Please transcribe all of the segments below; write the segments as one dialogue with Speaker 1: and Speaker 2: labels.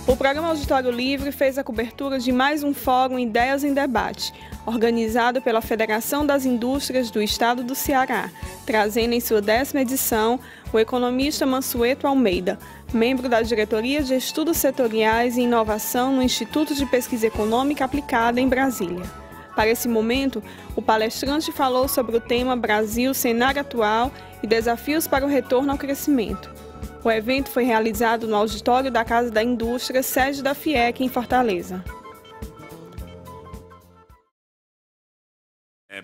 Speaker 1: O programa Auditório Livre fez a cobertura de mais um Fórum Ideias em Debate, organizado pela Federação das Indústrias do Estado do Ceará, trazendo em sua 10ª edição o economista Mansueto Almeida, membro da Diretoria de Estudos Setoriais e Inovação no Instituto de Pesquisa Econômica Aplicada em Brasília. Para esse momento, o palestrante falou sobre o tema Brasil, cenário atual e desafios para o retorno ao crescimento. O evento foi realizado no auditório da Casa da Indústria, sede da FIEC, em Fortaleza.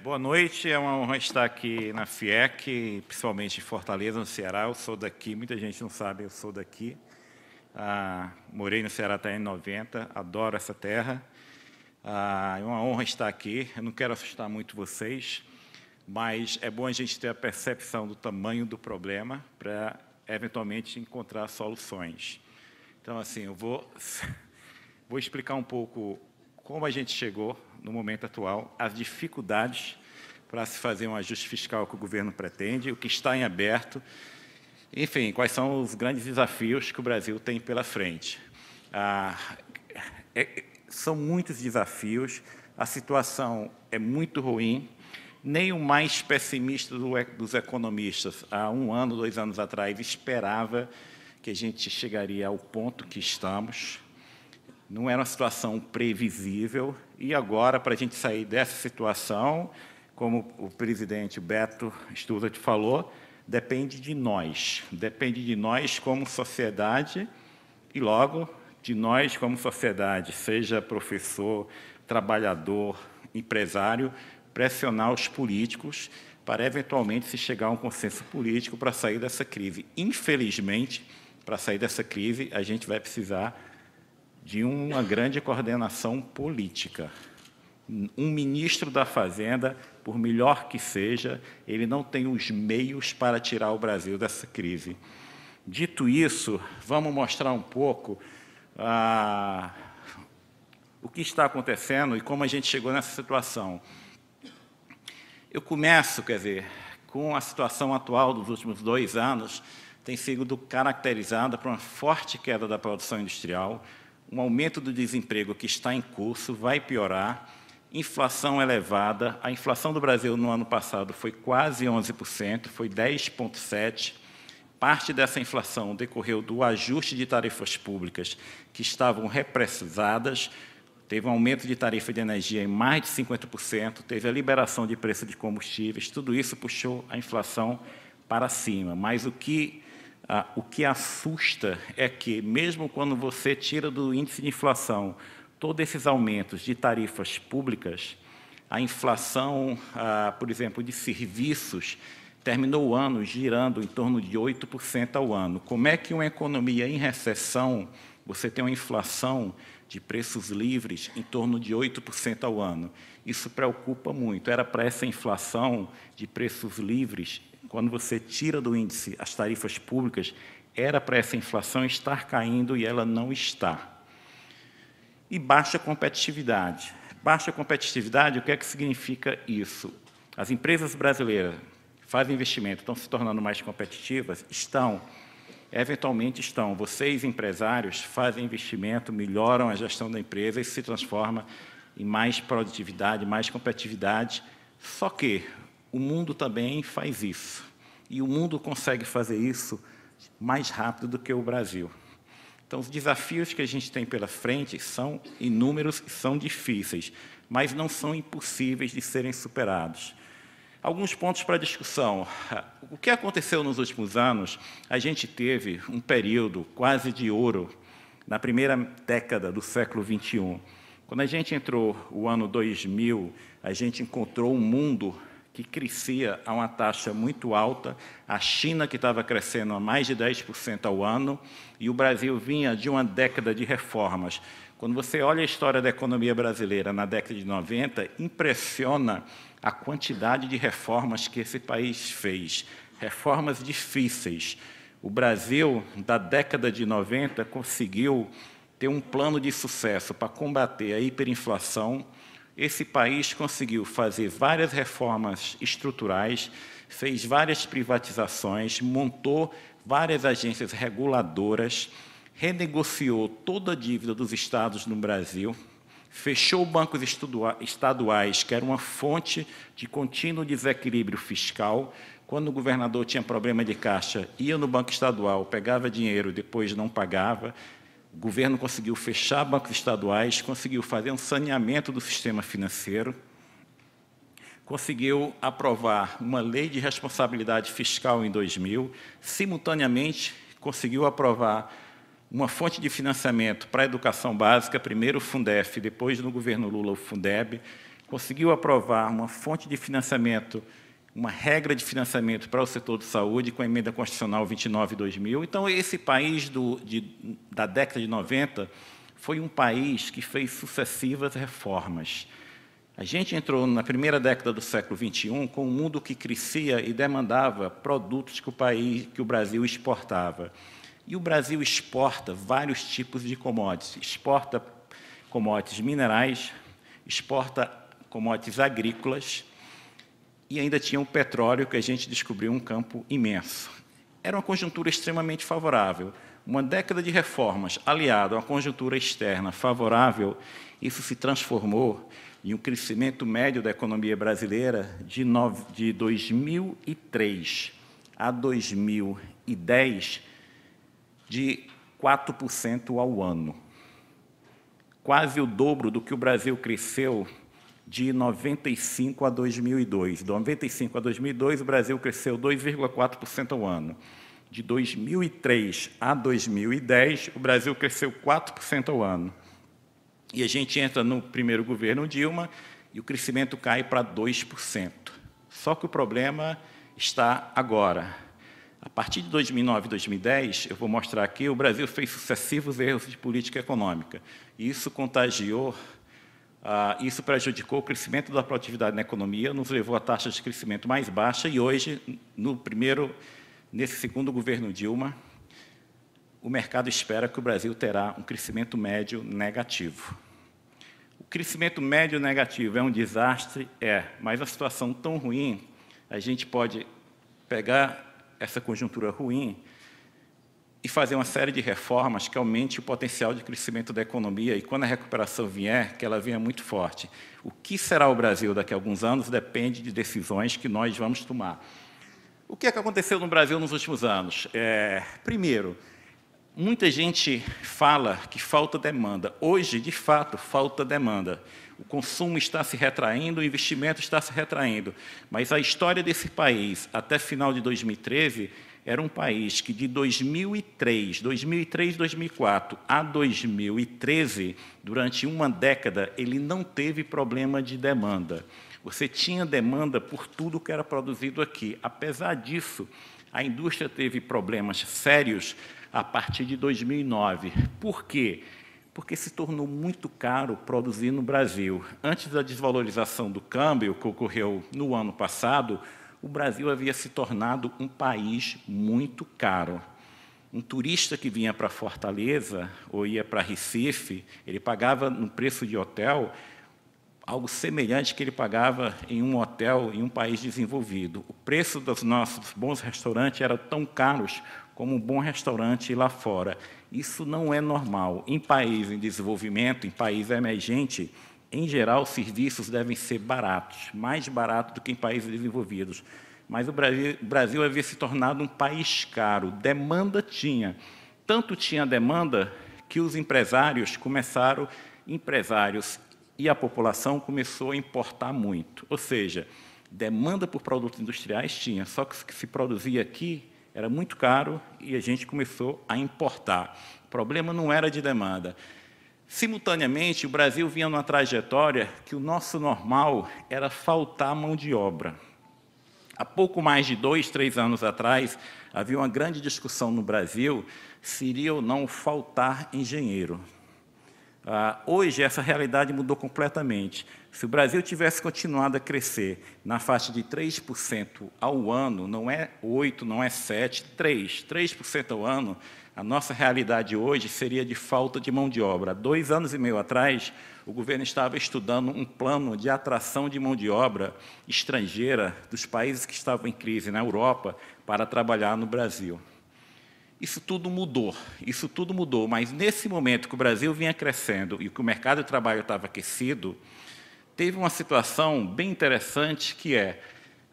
Speaker 2: Boa noite, é uma honra estar aqui na FIEC, principalmente em Fortaleza, no Ceará. Eu sou daqui, muita gente não sabe, eu sou daqui. Morei no Ceará até em 90, adoro essa terra. É uma honra estar aqui, eu não quero assustar muito vocês, mas é bom a gente ter a percepção do tamanho do problema para eventualmente encontrar soluções. Então, assim, eu vou explicar um pouco como a gente chegou no momento atual, as dificuldades para se fazer um ajuste fiscal que o governo pretende, o que está em aberto, enfim, quais são os grandes desafios que o Brasil tem pela frente. São muitos desafios, a situação é muito ruim. Nem o mais pessimista dos economistas, há 1 ano, 2 anos atrás, esperava que a gente chegaria ao ponto que estamos. Não era uma situação previsível. E agora, para a gente sair dessa situação, como o presidente Beto Sturza falou, depende de nós. Depende de nós como sociedade e, logo, de nós como sociedade, seja professor, trabalhador, empresário, pressionar os políticos para, eventualmente, se chegar a um consenso político para sair dessa crise. Infelizmente, para sair dessa crise, a gente vai precisar de uma grande coordenação política. Um ministro da Fazenda, por melhor que seja, ele não tem os meios para tirar o Brasil dessa crise. Dito isso, vamos mostrar um pouco o que está acontecendo e como a gente chegou nessa situação. Eu começo, com a situação atual dos últimos 2 anos, tem sido caracterizada por uma forte queda da produção industrial, um aumento do desemprego que está em curso, vai piorar, inflação elevada. A inflação do Brasil no ano passado foi quase 11%, foi 10,7%. Parte dessa inflação decorreu do ajuste de tarifas públicas que estavam represadas. Teve um aumento de tarifa de energia em mais de 50%, teve a liberação de preço de combustíveis, tudo isso puxou a inflação para cima. Mas o que assusta é que, mesmo quando você tira do índice de inflação todos esses aumentos de tarifas públicas, a inflação, por exemplo, de serviços, terminou o ano girando em torno de 8% ao ano. Como é que uma economia em recessão, você tem uma inflação de preços livres em torno de 8% ao ano? Isso preocupa muito. Era para essa inflação de preços livres, quando você tira do índice as tarifas públicas, era para essa inflação estar caindo e ela não está. E baixa competitividade. Baixa competitividade, o que é que significa isso? As empresas brasileiras fazem investimento, estão se tornando mais competitivas? Estão. Eventualmente estão. Vocês, empresários, fazem investimento, melhoram a gestão da empresa e se transforma em mais produtividade, mais competitividade. Só que o mundo também faz isso. E o mundo consegue fazer isso mais rápido do que o Brasil. Então, os desafios que a gente tem pela frente são inúmeros e são difíceis, mas não são impossíveis de serem superados. Alguns pontos para discussão. O que aconteceu nos últimos anos? A gente teve um período quase de ouro na primeira década do século XXI. Quando a gente entrou o ano 2000, a gente encontrou um mundo que crescia a uma taxa muito alta, a China que estava crescendo a mais de 10% ao ano, e o Brasil vinha de uma década de reformas. Quando você olha a história da economia brasileira na década de 90, impressiona a quantidade de reformas que esse país fez, reformas difíceis. O Brasil, da década de 90, conseguiu ter um plano de sucesso para combater a hiperinflação, esse país conseguiu fazer várias reformas estruturais, fez várias privatizações, montou várias agências reguladoras, renegociou toda a dívida dos estados no Brasil, fechou bancos estaduais, que era uma fonte de contínuo desequilíbrio fiscal. Quando o governador tinha problema de caixa, ia no banco estadual, pegava dinheiro, depois não pagava. O governo conseguiu fechar bancos estaduais, conseguiu fazer um saneamento do sistema financeiro, conseguiu aprovar uma lei de responsabilidade fiscal em 2000, simultaneamente conseguiu aprovar uma fonte de financiamento para a educação básica, primeiro o Fundef, depois no governo Lula o Fundeb, conseguiu aprovar uma fonte de financiamento, uma regra de financiamento para o setor de saúde com a emenda constitucional 29/2000. Então, esse país da década de 90 foi um país que fez sucessivas reformas. A gente entrou na primeira década do século XXI com um mundo que crescia e demandava produtos que o Brasil exportava. E o Brasil exporta vários tipos de commodities. Exporta commodities minerais, exporta commodities agrícolas, e ainda tinha o petróleo, que a gente descobriu um campo imenso. Era uma conjuntura extremamente favorável. Uma década de reformas, aliado a uma conjuntura externa favorável, isso se transformou em um crescimento médio da economia brasileira de 2003 a 2010 de 4% ao ano. Quase o dobro do que o Brasil cresceu de 95 a 2002. De 95 a 2002, o Brasil cresceu 2,4% ao ano. De 2003 a 2010, o Brasil cresceu 4% ao ano. E a gente entra no primeiro governo Dilma e o crescimento cai para 2%. Só que o problema está agora. A partir de 2009 e 2010, eu vou mostrar aqui, o Brasil fez sucessivos erros de política econômica. E isso contagiou, isso prejudicou o crescimento da produtividade na economia, nos levou a taxa de crescimento mais baixa e hoje, nesse segundo governo Dilma, o mercado espera que o Brasil terá um crescimento médio negativo. O crescimento médio negativo é um desastre? É, mas a situação tão ruim, a gente pode pegar essa conjuntura ruim e fazer uma série de reformas que aumente o potencial de crescimento da economia e, quando a recuperação vier, que ela venha muito forte. O que será o Brasil daqui a alguns anos depende de decisões que nós vamos tomar. O que é que aconteceu no Brasil nos últimos anos? Primeiro, muita gente fala que falta demanda. Hoje, de fato, falta demanda. O consumo está se retraindo, o investimento está se retraindo. Mas a história desse país, até final de 2013, era um país que de 2003, 2004 a 2013, durante uma década, ele não teve problema de demanda. Você tinha demanda por tudo que era produzido aqui. Apesar disso, a indústria teve problemas sérios a partir de 2009. Por quê? Porque se tornou muito caro produzir no Brasil. Antes da desvalorização do câmbio, que ocorreu no ano passado, o Brasil havia se tornado um país muito caro. Um turista que vinha para Fortaleza ou ia para Recife, ele pagava no preço de hotel algo semelhante que ele pagava em um hotel em um país desenvolvido. O preço dos nossos bons restaurantes era tão caros como um bom restaurante lá fora. Isso não é normal. Em país em desenvolvimento, em país emergente, em geral, os serviços devem ser baratos, mais baratos do que em países desenvolvidos. Mas o Brasil havia se tornado um país caro. Demanda tinha. Tanto tinha demanda que os empresários e a população começou a importar muito. Ou seja, demanda por produtos industriais tinha, só que o que se produzia aqui era muito caro e a gente começou a importar. O problema não era de demanda. Simultaneamente, o Brasil vinha numa trajetória que o nosso normal era faltar mão de obra. Há pouco mais de 2, 3 anos atrás, havia uma grande discussão no Brasil se iria ou não faltar engenheiro. Hoje, essa realidade mudou completamente. Se o Brasil tivesse continuado a crescer na faixa de 3% ao ano, não é 8%, não é 7%, 3% ao ano, a nossa realidade hoje seria de falta de mão de obra. Há 2 anos e meio atrás, o governo estava estudando um plano de atração de mão de obra estrangeira dos países que estavam em crise na Europa para trabalhar no Brasil. Isso tudo mudou, mas nesse momento que o Brasil vinha crescendo e que o mercado de trabalho estava aquecido, teve uma situação bem interessante, que é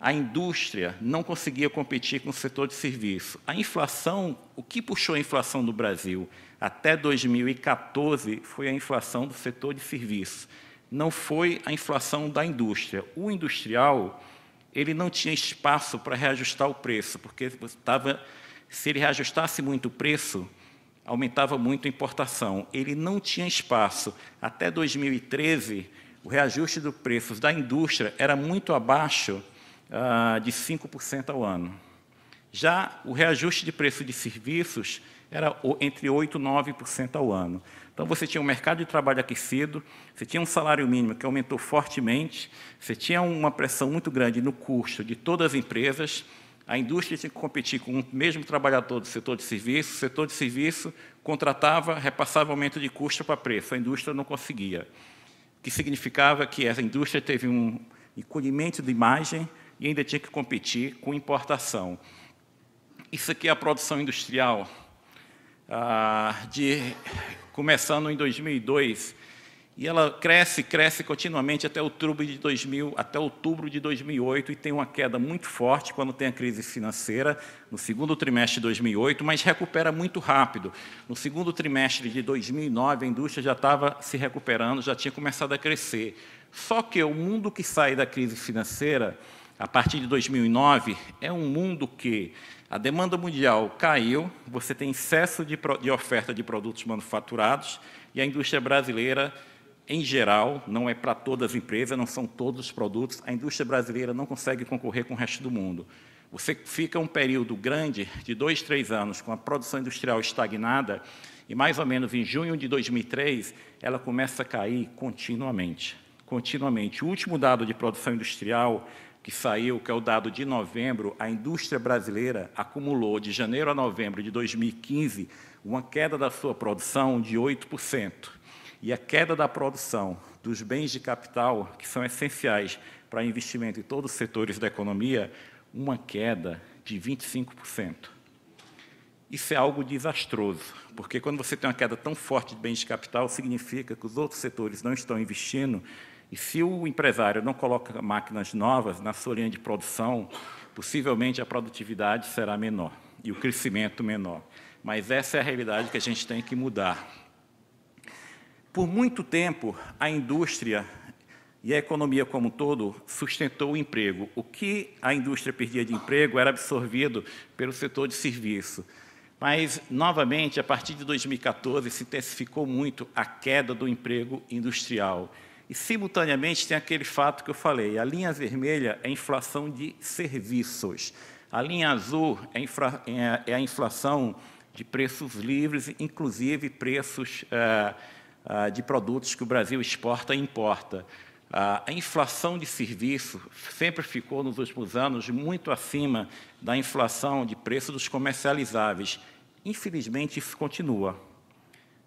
Speaker 2: a indústria não conseguia competir com o setor de serviço. A inflação, o que puxou a inflação do Brasil até 2014 foi a inflação do setor de serviço, não foi a inflação da indústria. O industrial, ele não tinha espaço para reajustar o preço, porque se ele reajustasse muito o preço, aumentava muito a importação. Ele não tinha espaço. Até 2013, o reajuste dos preços da indústria era muito abaixo de 5% ao ano. Já o reajuste de preço de serviços era entre 8% e 9% ao ano. Então, você tinha um mercado de trabalho aquecido, você tinha um salário mínimo que aumentou fortemente, você tinha uma pressão muito grande no custo de todas as empresas, a indústria tinha que competir com o mesmo trabalhador do setor de serviço, o setor de serviço contratava, repassava aumento de custo para preço, a indústria não conseguia. O que significava que essa indústria teve um encolhimento de margem e ainda tinha que competir com importação. Isso aqui é a produção industrial, começando em 2002, e ela cresce continuamente até outubro de 2008, e tem uma queda muito forte quando tem a crise financeira, no segundo trimestre de 2008, mas recupera muito rápido. No segundo trimestre de 2009, a indústria já estava se recuperando, já tinha começado a crescer. Só que o mundo que sai da crise financeira, a partir de 2009, é um mundo que a demanda mundial caiu, você tem excesso de oferta de produtos manufaturados, e a indústria brasileira, em geral, não é para todas as empresas, não são todos os produtos, a indústria brasileira não consegue concorrer com o resto do mundo. Você fica um período grande, de 2, 3 anos, com a produção industrial estagnada, e mais ou menos em junho de 2003, ela começa a cair continuamente. O último dado de produção industrial que saiu, que é o dado de novembro, a indústria brasileira acumulou, de janeiro a novembro de 2015, uma queda da sua produção de 8%. E a queda da produção dos bens de capital, que são essenciais para investimento em todos os setores da economia, uma queda de 25%. Isso é algo desastroso, porque quando você tem uma queda tão forte de bens de capital, significa que os outros setores não estão investindo, e se o empresário não coloca máquinas novas na sua linha de produção, possivelmente a produtividade será menor e o crescimento menor. Mas essa é a realidade que a gente tem que mudar. Por muito tempo, a indústria e a economia como um todo sustentou o emprego. O que a indústria perdia de emprego era absorvido pelo setor de serviço. Mas, novamente, a partir de 2014, se intensificou muito a queda do emprego industrial. E, simultaneamente, tem aquele fato que eu falei, a linha vermelha é a inflação de serviços, a linha azul é a inflação de preços livres, inclusive preços de produtos que o Brasil exporta e importa. A inflação de serviço sempre ficou, nos últimos anos, muito acima da inflação de preço dos comercializáveis. Infelizmente, isso continua.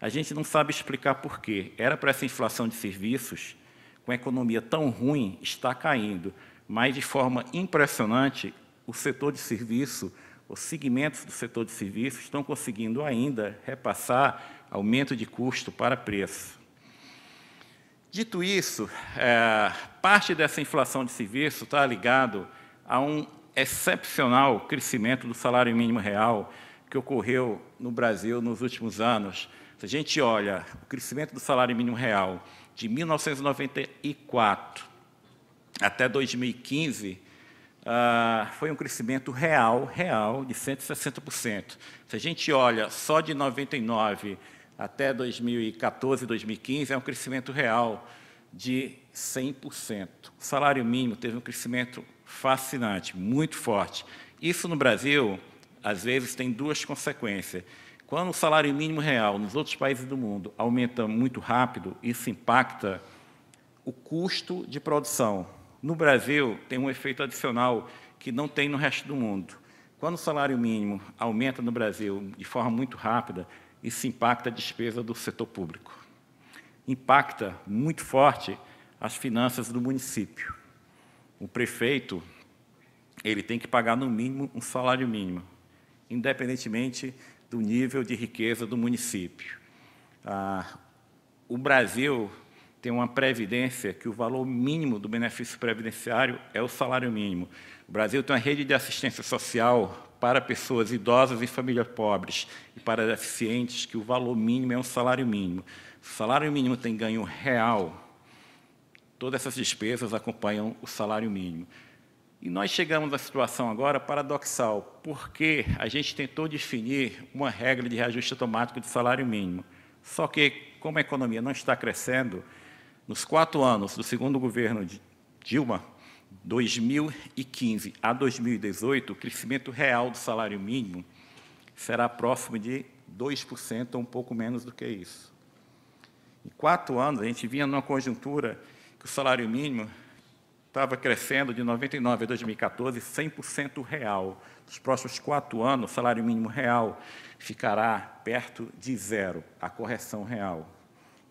Speaker 2: A gente não sabe explicar por quê. Era para essa inflação de serviços, com a economia tão ruim, está caindo. Mas, de forma impressionante, o setor de serviço, os segmentos do setor de serviços estão conseguindo ainda repassar aumento de custo para preço. Dito isso, parte dessa inflação de serviço está ligado a um excepcional crescimento do salário mínimo real que ocorreu no Brasil nos últimos anos. Se a gente olha o crescimento do salário mínimo real de 1994 até 2015, foi um crescimento real de 160%. Se a gente olha só de 99 até 2014, 2015, é um crescimento real de 100%. O salário mínimo teve um crescimento fascinante, muito forte. Isso no Brasil, às vezes, tem duas consequências. Quando o salário mínimo real nos outros países do mundo aumenta muito rápido, isso impacta o custo de produção. No Brasil, tem um efeito adicional que não tem no resto do mundo. Quando o salário mínimo aumenta no Brasil de forma muito rápida, isso impacta a despesa do setor público. impacta muito forte as finanças do município. O prefeito, ele tem que pagar no mínimo um salário mínimo, independentemente do nível de riqueza do município. O Brasil tem uma previdência que o valor mínimo do benefício previdenciário é o salário mínimo. O Brasil tem uma rede de assistência social para pessoas idosas e famílias pobres e para deficientes, que o valor mínimo é um salário mínimo. Se o salário mínimo tem ganho real, todas essas despesas acompanham o salário mínimo. E nós chegamos à situação agora paradoxal, porque a gente tentou definir uma regra de reajuste automático de salário mínimo. Só que, como a economia não está crescendo, nos 4 anos do segundo governo de Dilma, 2015 a 2018, o crescimento real do salário mínimo será próximo de 2% ou um pouco menos do que isso. Em 4 anos, a gente vinha numa conjuntura que o salário mínimo estava crescendo de 99 a 2014, 100% real. Nos próximos 4 anos, o salário mínimo real ficará perto de zero, a correção real.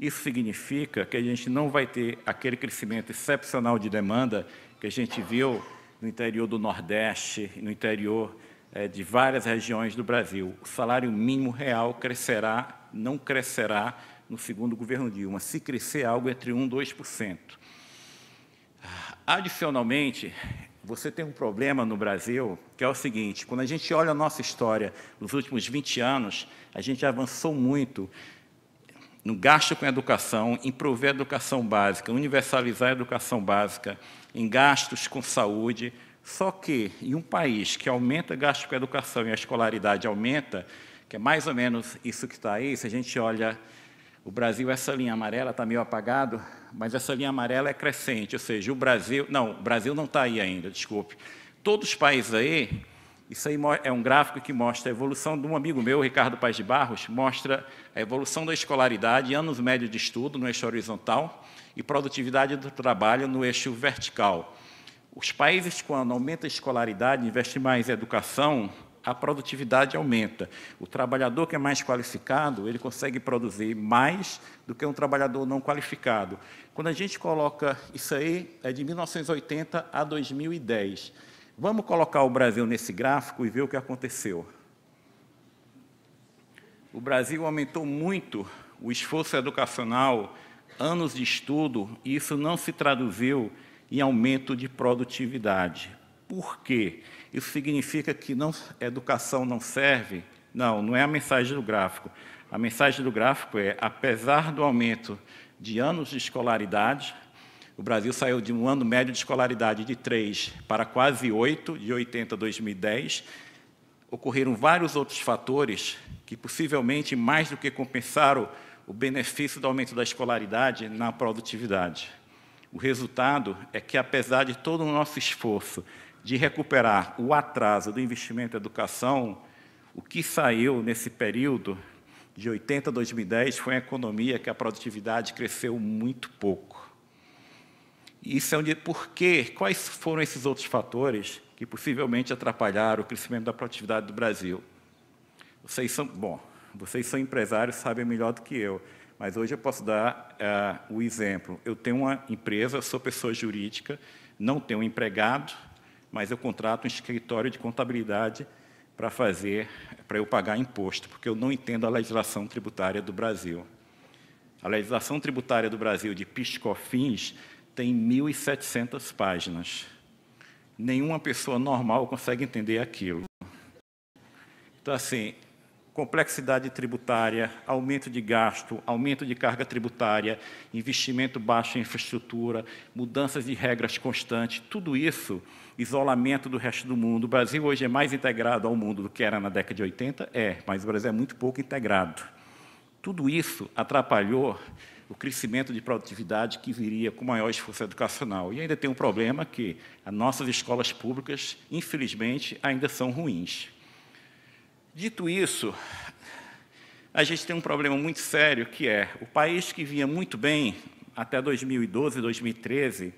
Speaker 2: Isso significa que a gente não vai ter aquele crescimento excepcional de demanda que a gente viu no interior do Nordeste, no interior de várias regiões do Brasil. O salário mínimo real crescerá, não crescerá no segundo governo Dilma, se crescer algo entre 1% e 2%. Adicionalmente, você tem um problema no Brasil, que é o seguinte: quando a gente olha a nossa história nos últimos 20 anos, a gente avançou muito no gasto com a educação, em prover a educação básica, universalizar a educação básica, em gastos com saúde. Só que, em um país que aumenta gasto com a educação e a escolaridade aumenta, que é mais ou menos isso que está aí, se a gente olha o Brasil, essa linha amarela está meio apagado, mas essa linha amarela é crescente, ou seja, o Brasil não está aí ainda, desculpe. Todos os países aí, isso aí é um gráfico que mostra a evolução de um amigo meu, Ricardo Paes de Barros, mostra a evolução da escolaridade, anos médios de estudo no eixo horizontal e produtividade do trabalho no eixo vertical. Os países, quando aumenta a escolaridade, investe mais em educação, a produtividade aumenta. O trabalhador que é mais qualificado, ele consegue produzir mais do que um trabalhador não qualificado. Quando a gente coloca isso aí, é de 1980 a 2010. Vamos colocar o Brasil nesse gráfico e ver o que aconteceu. O Brasil aumentou muito o esforço educacional, anos de estudo, e isso não se traduziu em aumento de produtividade. Por quê? Isso significa que educação não serve? Não é a mensagem do gráfico. A mensagem do gráfico é, apesar do aumento de anos de escolaridade, o Brasil saiu de um ano médio de escolaridade de 3 para quase 8, de 80 a 2010, ocorreram vários outros fatores que, possivelmente, mais do que compensaram o benefício do aumento da escolaridade na produtividade. O resultado é que, apesar de todo o nosso esforço de recuperar o atraso do investimento em educação, o que saiu nesse período, de 80 a 2010, foi uma economia que a produtividade cresceu muito pouco. Isso é por quê? Quais foram esses outros fatores que possivelmente atrapalharam o crescimento da produtividade do Brasil? Vocês são empresários, sabem melhor do que eu, mas hoje eu posso dar o exemplo. Eu tenho uma empresa, sou pessoa jurídica, não tenho um empregado, mas eu contrato um escritório de contabilidade para eu pagar imposto, porque eu não entendo a legislação tributária do Brasil. A legislação tributária do Brasil de PIS/COFINS tem 1.700 páginas. Nenhuma pessoa normal consegue entender aquilo. Então, assim, complexidade tributária, aumento de gasto, aumento de carga tributária, investimento baixo em infraestrutura, mudanças de regras constantes, tudo isso, isolamento do resto do mundo. O Brasil hoje é mais integrado ao mundo do que era na década de 80? Mas o Brasil é muito pouco integrado. Tudo isso atrapalhou o crescimento de produtividade que viria com maior esforço educacional. E ainda tem um problema que as nossas escolas públicas, infelizmente, ainda são ruins. Dito isso, a gente tem um problema muito sério, que é o país que vinha muito bem até 2012, 2013,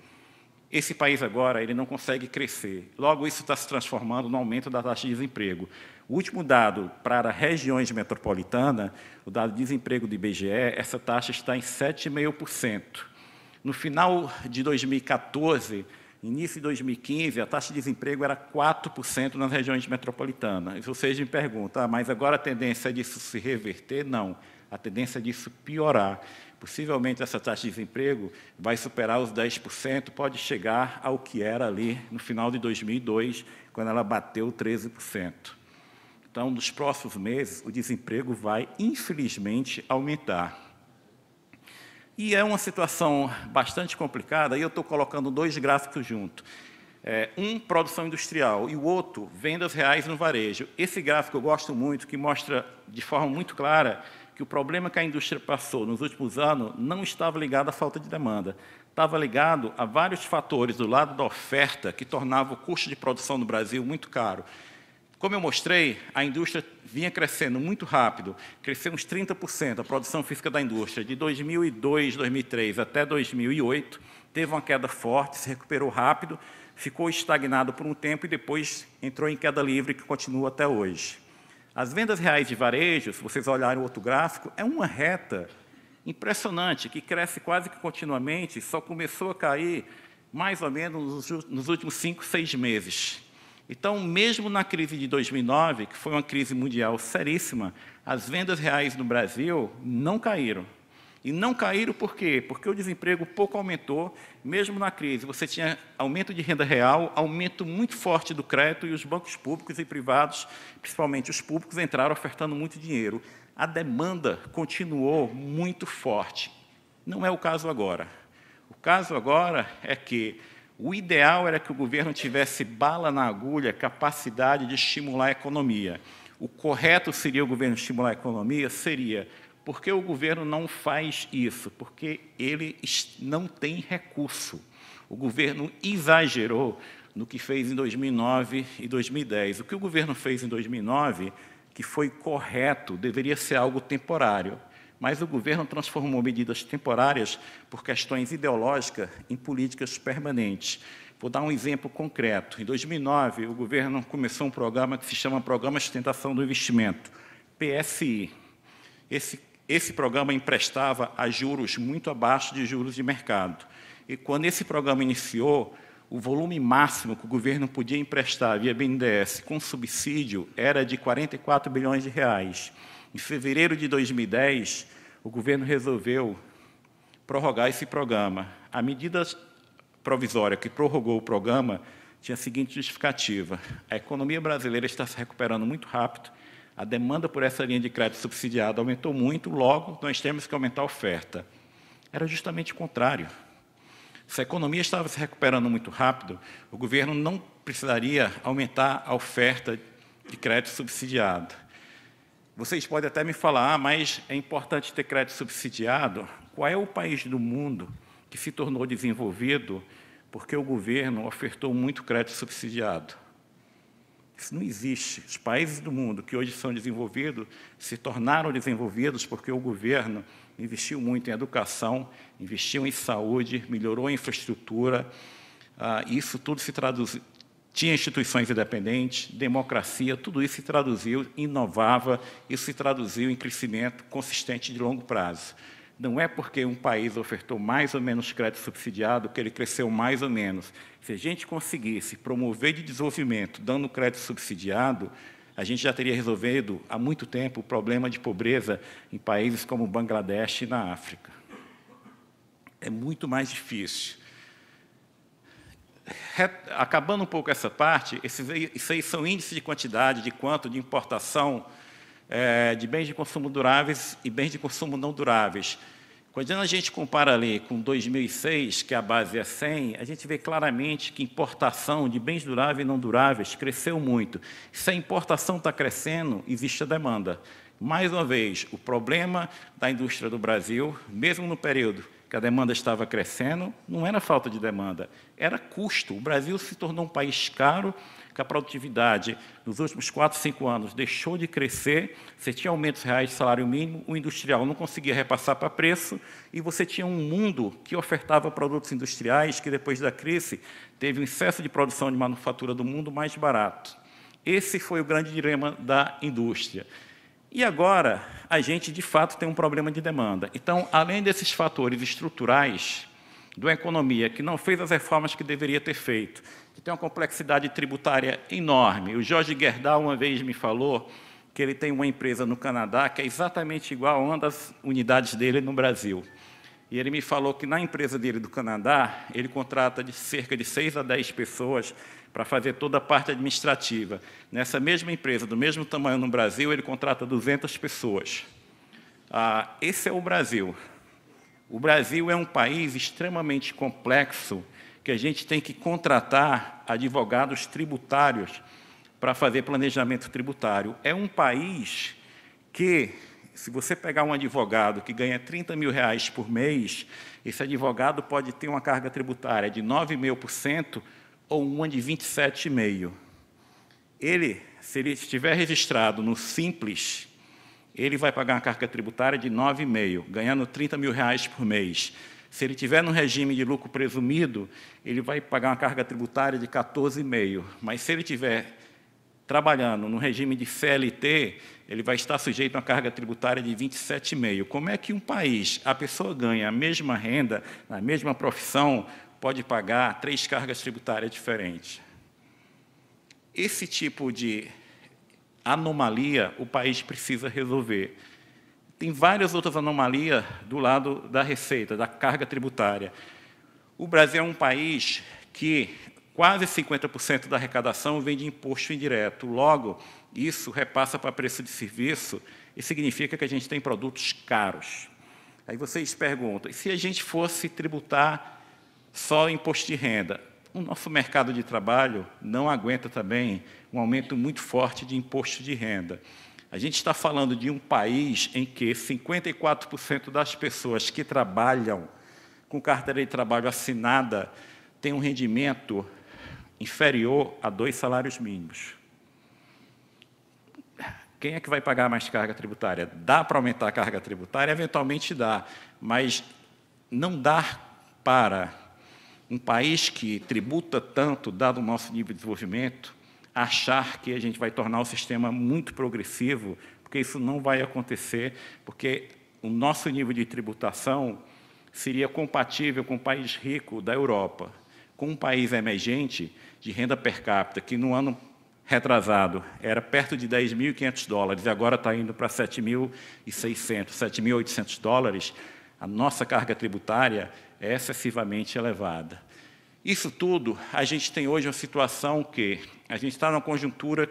Speaker 2: esse país agora ele não consegue crescer. Logo, isso está se transformando no aumento da taxa de desemprego. O último dado para regiões metropolitanas, o dado de desemprego do IBGE, essa taxa está em 7,5%. No final de 2014, início de 2015, a taxa de desemprego era 4% nas regiões metropolitanas. E vocês me perguntam, mas agora a tendência é disso se reverter? Não, a tendência é disso piorar. Possivelmente essa taxa de desemprego vai superar os 10%, pode chegar ao que era ali no final de 2002, quando ela bateu 13%. Então, nos próximos meses, o desemprego vai, infelizmente, aumentar. E é uma situação bastante complicada, e eu estou colocando dois gráficos juntos. Um, produção industrial, e o outro, vendas reais no varejo. Esse gráfico eu gosto muito, que mostra de forma muito clara que o problema que a indústria passou nos últimos anos não estava ligado à falta de demanda, estava ligado a vários fatores do lado da oferta que tornavam o custo de produção no Brasil muito caro. Como eu mostrei, a indústria vinha crescendo muito rápido, cresceu uns 30%, a produção física da indústria, de 2002, 2003 até 2008, teve uma queda forte, se recuperou rápido, ficou estagnado por um tempo e depois entrou em queda livre, que continua até hoje. As vendas reais de varejo, se vocês olharem o outro gráfico, é uma reta impressionante, que cresce quase que continuamente, só começou a cair mais ou menos nos últimos 5, 6 meses. Então, mesmo na crise de 2009, que foi uma crise mundial seríssima, as vendas reais no Brasil não caíram. E não caíram por quê? Porque o desemprego pouco aumentou, mesmo na crise. Você tinha aumento de renda real, aumento muito forte do crédito, e os bancos públicos e privados, principalmente os públicos, entraram ofertando muito dinheiro. A demanda continuou muito forte. Não é o caso agora. O caso agora é que o ideal era que o governo tivesse bala na agulha, capacidade de estimular a economia. O correto seria o governo estimular a economia? Seria. Por que o governo não faz isso? Porque ele não tem recurso. O governo exagerou no que fez em 2009 e 2010. O que o governo fez em 2009, que foi correto, deveria ser algo temporário. Mas o governo transformou medidas temporárias por questões ideológicas em políticas permanentes. Vou dar um exemplo concreto. Em 2009, o governo começou um programa que se chama Programa de Sustentação do Investimento, PSI. Esse programa emprestava a juros muito abaixo de juros de mercado. E quando esse programa iniciou, o volume máximo que o governo podia emprestar via BNDES com subsídio era de 44 bilhões de reais. Em fevereiro de 2010, o governo resolveu prorrogar esse programa. A medida provisória que prorrogou o programa tinha a seguinte justificativa: a economia brasileira está se recuperando muito rápido, a demanda por essa linha de crédito subsidiado aumentou muito, logo nós temos que aumentar a oferta. Era justamente o contrário. Se a economia estava se recuperando muito rápido, o governo não precisaria aumentar a oferta de crédito subsidiado. Vocês podem até me falar, mas é importante ter crédito subsidiado? Qual é o país do mundo que se tornou desenvolvido porque o governo ofertou muito crédito subsidiado? Isso não existe. Os países do mundo que hoje são desenvolvidos se tornaram desenvolvidos porque o governo investiu muito em educação, investiu em saúde, melhorou a infraestrutura. Isso tudo se traduziu. Tinha instituições independentes, democracia, tudo isso se traduziu, inovava, isso se traduziu em crescimento consistente de longo prazo. Não é porque um país ofertou mais ou menos crédito subsidiado que ele cresceu mais ou menos. Se a gente conseguisse promover de desenvolvimento dando crédito subsidiado, a gente já teria resolvido há muito tempo o problema de pobreza em países como Bangladesh e na África. É muito mais difícil. Acabando um pouco essa parte, isso aí são índices de quantidade, de quanto de importação de bens de consumo duráveis e bens de consumo não duráveis. Quando a gente compara ali com 2006, que a base é 100, a gente vê claramente que importação de bens duráveis e não duráveis cresceu muito. Se a importação está crescendo, existe a demanda. Mais uma vez, o problema da indústria do Brasil, mesmo no período que a demanda estava crescendo, não era falta de demanda, era custo. O Brasil se tornou um país caro, que a produtividade nos últimos 4, 5 anos deixou de crescer, você tinha aumentos reais de salário mínimo, o industrial não conseguia repassar para preço, e você tinha um mundo que ofertava produtos industriais que, depois da crise, teve um excesso de produção de manufatura do mundo mais barato. Esse foi o grande dilema da indústria. E agora, a gente, de fato, tem um problema de demanda. Então, além desses fatores estruturais da economia, que não fez as reformas que deveria ter feito, que tem uma complexidade tributária enorme. O Jorge Gerdau, uma vez, me falou que ele tem uma empresa no Canadá que é exatamente igual a uma das unidades dele no Brasil. E ele me falou que, na empresa dele do Canadá, ele contrata de cerca de 6 a 10 pessoas para fazer toda a parte administrativa. Nessa mesma empresa, do mesmo tamanho no Brasil, ele contrata 200 pessoas. Esse é o Brasil. O Brasil é um país extremamente complexo, que a gente tem que contratar advogados tributários para fazer planejamento tributário. É um país que, se você pegar um advogado que ganha R$30 mil por mês, esse advogado pode ter uma carga tributária de 9,5% ou uma de 27,5%. Ele, se ele estiver registrado no Simples, ele vai pagar uma carga tributária de 9,5%, ganhando R$30 mil por mês. Se ele estiver no regime de lucro presumido, ele vai pagar uma carga tributária de 14,5%. Mas se ele estiver trabalhando no regime de CLT, ele vai estar sujeito a uma carga tributária de 27,5%. Como é que um país, a pessoa ganha a mesma renda, na mesma profissão, pode pagar 3 cargas tributárias diferentes? Esse tipo de anomalia o país precisa resolver. Tem várias outras anomalias do lado da receita, da carga tributária. O Brasil é um país que quase 50% da arrecadação vem de imposto indireto. Logo, isso repassa para preço de serviço e significa que a gente tem produtos caros. Aí vocês perguntam, e se a gente fosse tributar só imposto de renda? O nosso mercado de trabalho não aguenta também um aumento muito forte de imposto de renda. A gente está falando de um país em que 54% das pessoas que trabalham com carteira de trabalho assinada têm um rendimento inferior a 2 salários mínimos. Quem é que vai pagar mais carga tributária? Dá para aumentar a carga tributária? Eventualmente dá, mas não dá para um país que tributa tanto, dado o nosso nível de desenvolvimento, achar que a gente vai tornar o sistema muito progressivo, porque isso não vai acontecer, porque o nosso nível de tributação seria compatível com um país rico da Europa, com um país emergente de renda per capita, que no ano retrasado era perto de $10.500 e agora está indo para 7.600, 7.800 dólares, a nossa carga tributária é excessivamente elevada. Isso tudo, a gente tem hoje uma situação que a gente está numa conjuntura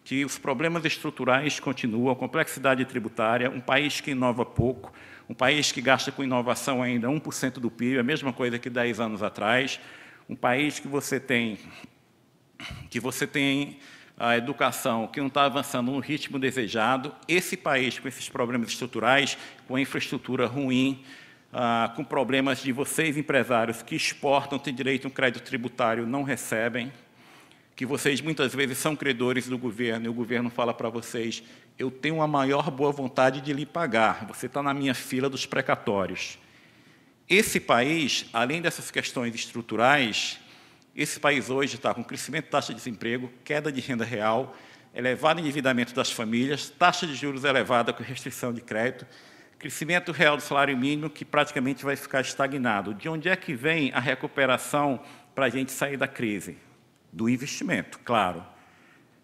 Speaker 2: que os problemas estruturais continuam, a complexidade tributária, um país que inova pouco, um país que gasta com inovação ainda 1% do PIB, a mesma coisa que 10 anos atrás, um país que você tem a educação que não está avançando no ritmo desejado, esse país com esses problemas estruturais, com a infraestrutura ruim, com problemas de vocês, empresários, que exportam, têm direito a um crédito tributário, não recebem, que vocês muitas vezes são credores do governo, e o governo fala para vocês, eu tenho a maior boa vontade de lhe pagar, você está na minha fila dos precatórios. Esse país, além dessas questões estruturais, esse país hoje está com crescimento da taxa de desemprego, queda de renda real, elevado endividamento das famílias, taxa de juros elevada com restrição de crédito, crescimento real do salário mínimo que praticamente vai ficar estagnado. De onde é que vem a recuperação para a gente sair da crise? Do investimento, claro.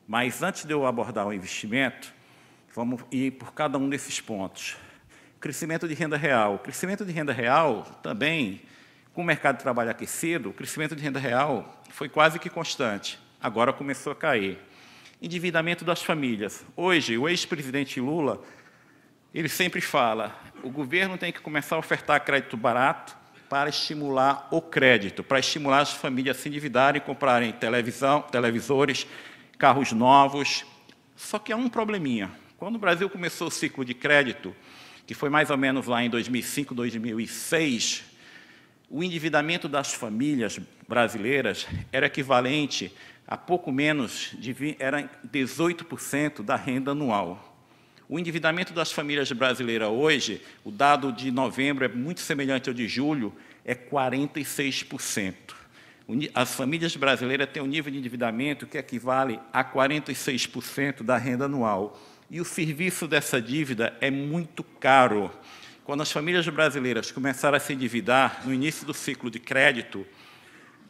Speaker 2: Mas antes de eu abordar o investimento, vamos ir por cada um desses pontos. Crescimento de renda real. O crescimento de renda real também, com o mercado de trabalho aquecido, o crescimento de renda real foi quase que constante. Agora começou a cair. Endividamento das famílias. Hoje, o ex-presidente Lula, ele sempre fala, o governo tem que começar a ofertar crédito barato para estimular o crédito, para estimular as famílias a se endividarem, comprarem televisores, carros novos. Só que há um probleminha. Quando o Brasil começou o ciclo de crédito, que foi mais ou menos lá em 2005, 2006, o endividamento das famílias brasileiras era equivalente a pouco menos de era 18% da renda anual. O endividamento das famílias brasileiras hoje, o dado de novembro é muito semelhante ao de julho, é 46%. As famílias brasileiras têm um nível de endividamento que equivale a 46% da renda anual. E o serviço dessa dívida é muito caro. Quando as famílias brasileiras começaram a se endividar, no início do ciclo de crédito,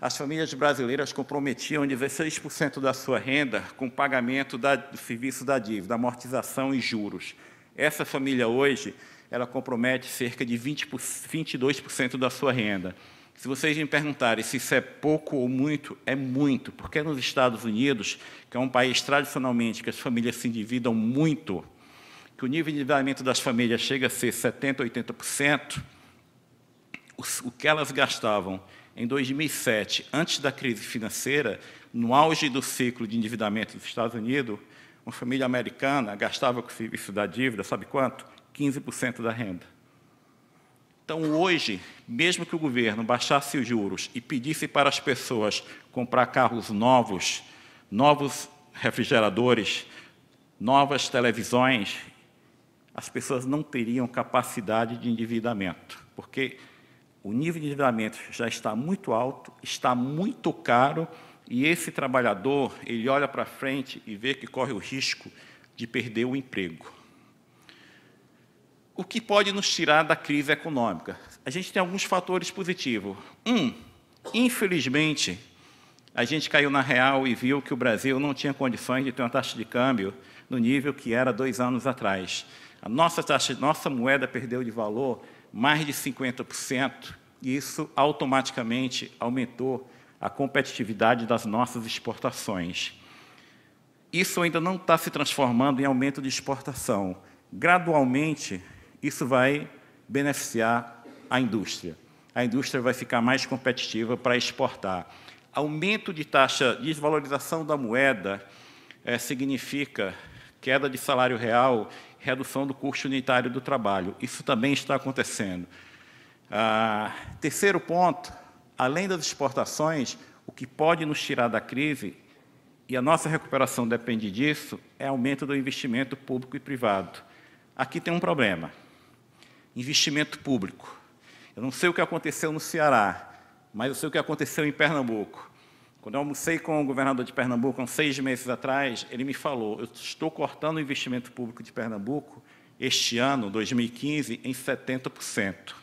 Speaker 2: as famílias brasileiras comprometiam 16% da sua renda com o pagamento do serviço da dívida, amortização e juros. Essa família hoje, ela compromete cerca de 22% da sua renda. Se vocês me perguntarem se isso é pouco ou muito, é muito, porque nos Estados Unidos, que é um país tradicionalmente que as famílias se endividam muito, que o nível de endividamento das famílias chega a ser 70%, 80%, o que elas gastavam em 2007, antes da crise financeira, no auge do ciclo de endividamento dos Estados Unidos, uma família americana gastava com o serviço da dívida, sabe quanto? 15% da renda. Então, hoje, mesmo que o governo baixasse os juros e pedisse para as pessoas comprar carros novos, novos refrigeradores, novas televisões, as pessoas não teriam capacidade de endividamento, porque o nível de endividamento já está muito alto, está muito caro, e esse trabalhador, ele olha para frente e vê que corre o risco de perder o emprego. O que pode nos tirar da crise econômica? A gente tem alguns fatores positivos. Infelizmente, a gente caiu na real e viu que o Brasil não tinha condições de ter uma taxa de câmbio no nível que era 2 anos atrás. A nossa moeda perdeu de valor mais de 50%, e isso automaticamente aumentou a competitividade das nossas exportações. Isso ainda não está se transformando em aumento de exportação. Gradualmente, isso vai beneficiar a indústria. A indústria vai ficar mais competitiva para exportar. Aumento de taxa, desvalorização da moeda, significa queda de salário real, redução do custo unitário do trabalho. Isso também está acontecendo. Terceiro ponto, além das exportações, o que pode nos tirar da crise, e a nossa recuperação depende disso, é aumento do investimento público e privado. Aqui tem um problema. Investimento público. Eu não sei o que aconteceu no Ceará, mas eu sei o que aconteceu em Pernambuco. Quando eu almocei com o governador de Pernambuco, há uns 6 meses atrás, ele me falou, eu estou cortando o investimento público de Pernambuco este ano, 2015, em 70%.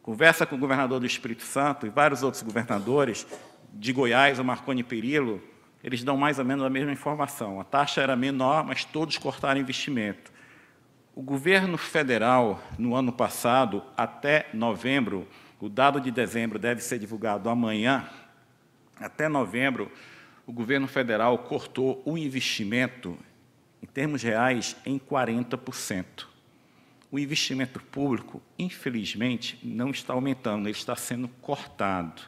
Speaker 2: Conversa com o governador do Espírito Santo e vários outros governadores, de Goiás, o Marconi Perillo, eles dão mais ou menos a mesma informação. A taxa era menor, mas todos cortaram investimento. O governo federal, no ano passado, até novembro, o dado de dezembro deve ser divulgado amanhã, até novembro, o governo federal cortou o investimento, em termos reais, em 40%. O investimento público, infelizmente, não está aumentando, ele está sendo cortado.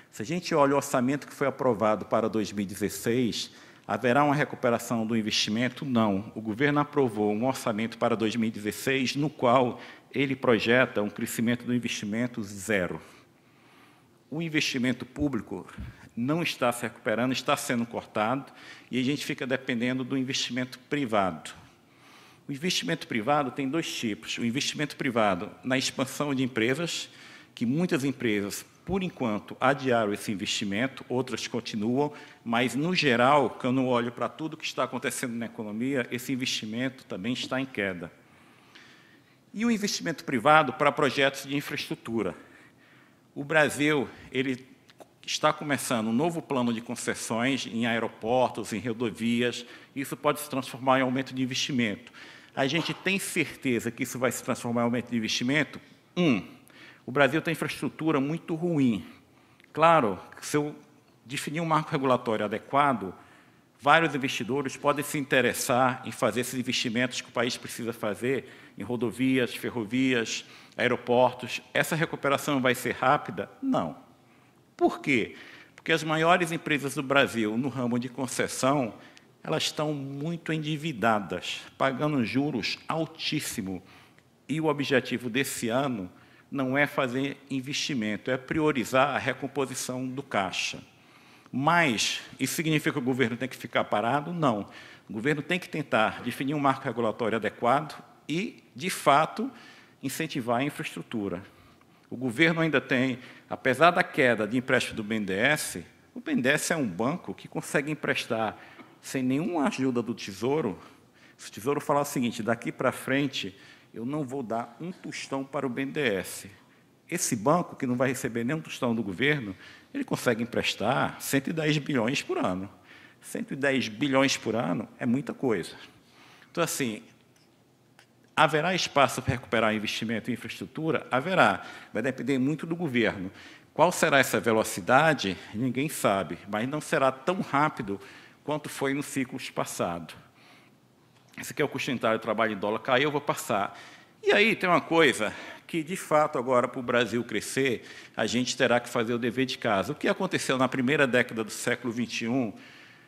Speaker 2: Se a gente olha o orçamento que foi aprovado para 2016, haverá uma recuperação do investimento? Não. O governo aprovou um orçamento para 2016, no qual ele projeta um crescimento do investimento zero. O investimento público não está se recuperando, está sendo cortado, e a gente fica dependendo do investimento privado. O investimento privado tem 2 tipos. O investimento privado na expansão de empresas, que muitas empresas, por enquanto, adiaram esse investimento, outras continuam, mas, no geral, quando eu olho para tudo que está acontecendo na economia, esse investimento também está em queda. E o investimento privado para projetos de infraestrutura. O Brasil ele está começando um novo plano de concessões em aeroportos, em rodovias. Isso pode se transformar em aumento de investimento. A gente tem certeza que isso vai se transformar em aumento de investimento? O Brasil tem infraestrutura muito ruim. Claro, se eu definir um marco regulatório adequado, vários investidores podem se interessar em fazer esses investimentos que o país precisa fazer em rodovias, ferrovias, aeroportos. Essa recuperação vai ser rápida? Não. Por quê? Porque as maiores empresas do Brasil no ramo de concessão, elas estão muito endividadas, pagando juros altíssimos. E o objetivo desse ano não é fazer investimento, é priorizar a recomposição do caixa. Mas isso significa que o governo tem que ficar parado? Não. O governo tem que tentar definir um marco regulatório adequado e, de fato, incentivar a infraestrutura. O governo ainda tem, apesar da queda de empréstimo do BNDES, o BNDES é um banco que consegue emprestar sem nenhuma ajuda do Tesouro. Se o Tesouro falar o seguinte, daqui para frente, eu não vou dar um tostão para o BNDES. Esse banco, que não vai receber nenhum tostão do governo, ele consegue emprestar 110 bilhões por ano. 110 bilhões por ano é muita coisa. Então, assim, haverá espaço para recuperar investimento em infraestrutura? Haverá. Vai depender muito do governo. Qual será essa velocidade? Ninguém sabe, mas não será tão rápido quanto foi no ciclo passado. Esse aqui é o custo unitário do trabalho em dólar, caiu, eu vou passar. E aí tem uma coisa que, de fato, agora, para o Brasil crescer, a gente terá que fazer o dever de casa. O que aconteceu na primeira década do século XXI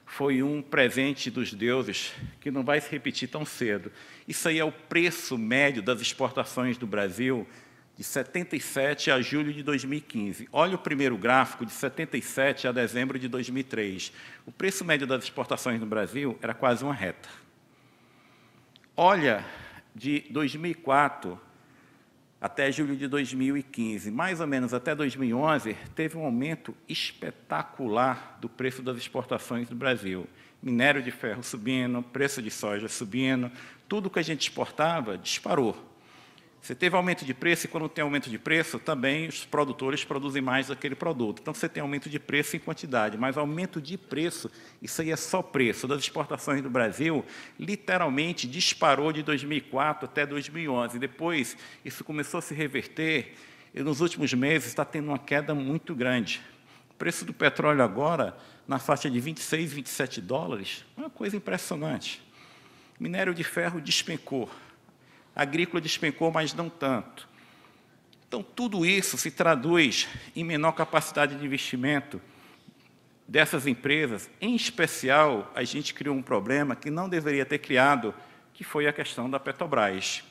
Speaker 2: foi um presente dos deuses que não vai se repetir tão cedo. Isso aí é o preço médio das exportações do Brasil de 77 a julho de 2015. Olha o primeiro gráfico, de 77 a dezembro de 2003. O preço médio das exportações no Brasil era quase uma reta. Olha, de 2004 até julho de 2015, mais ou menos até 2011, teve um aumento espetacular do preço das exportações do Brasil. Minério de ferro subindo, preço de soja subindo, tudo que a gente exportava disparou. Você teve aumento de preço, e quando tem aumento de preço, também os produtores produzem mais daquele produto. Então, você tem aumento de preço em quantidade, mas aumento de preço, isso aí é só preço. Das exportações do Brasil, literalmente disparou de 2004 até 2011. Depois, isso começou a se reverter, e nos últimos meses está tendo uma queda muito grande. O preço do petróleo agora, na faixa de 26, 27 dólares, é uma coisa impressionante. Minério de ferro despencou. A agrícola despencou, mas não tanto. Então, tudo isso se traduz em menor capacidade de investimento dessas empresas. Em especial, a gente criou um problema que não deveria ter criado, que foi a questão da Petrobras.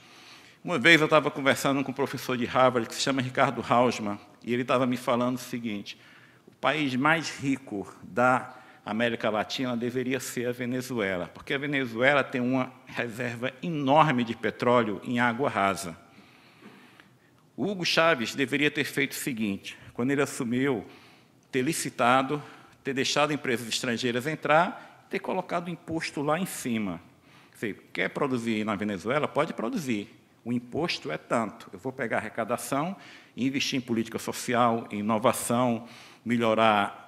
Speaker 2: Uma vez eu estava conversando com um professor de Harvard, que se chama Ricardo Hausmann, e ele estava me falando o seguinte: o país mais rico da América Latina deveria ser a Venezuela, porque a Venezuela tem uma reserva enorme de petróleo em água rasa. O Hugo Chávez deveria ter feito o seguinte: quando ele assumiu, ter licitado, ter deixado empresas estrangeiras entrar, ter colocado o imposto lá em cima. Você quer produzir na Venezuela? Pode produzir. O imposto é tanto. Eu vou pegar a arrecadação e investir em política social, em inovação, melhorar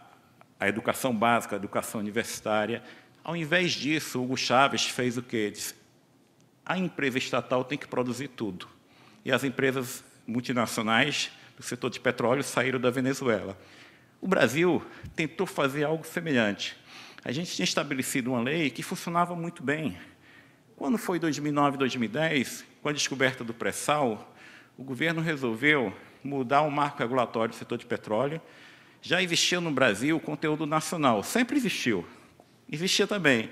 Speaker 2: a educação básica, a educação universitária. Ao invés disso, Hugo Chávez fez o quê? Disse: a empresa estatal tem que produzir tudo. E as empresas multinacionais do setor de petróleo saíram da Venezuela. O Brasil tentou fazer algo semelhante. A gente tinha estabelecido uma lei que funcionava muito bem. Quando foi 2009, 2010, com a descoberta do pré-sal, o governo resolveu mudar o marco regulatório do setor de petróleo. Já existia no Brasil conteúdo nacional, sempre existiu. Existia também.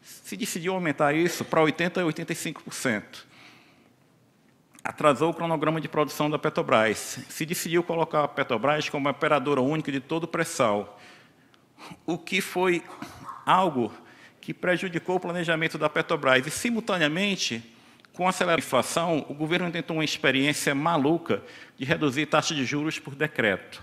Speaker 2: Se decidiu aumentar isso para 80% a 85%. Atrasou o cronograma de produção da Petrobras. Se decidiu colocar a Petrobras como operadora única de todo o pré-sal, o que foi algo que prejudicou o planejamento da Petrobras. E, simultaneamente, com a aceleração da inflação, o governo tentou uma experiência maluca de reduzir taxa de juros por decreto.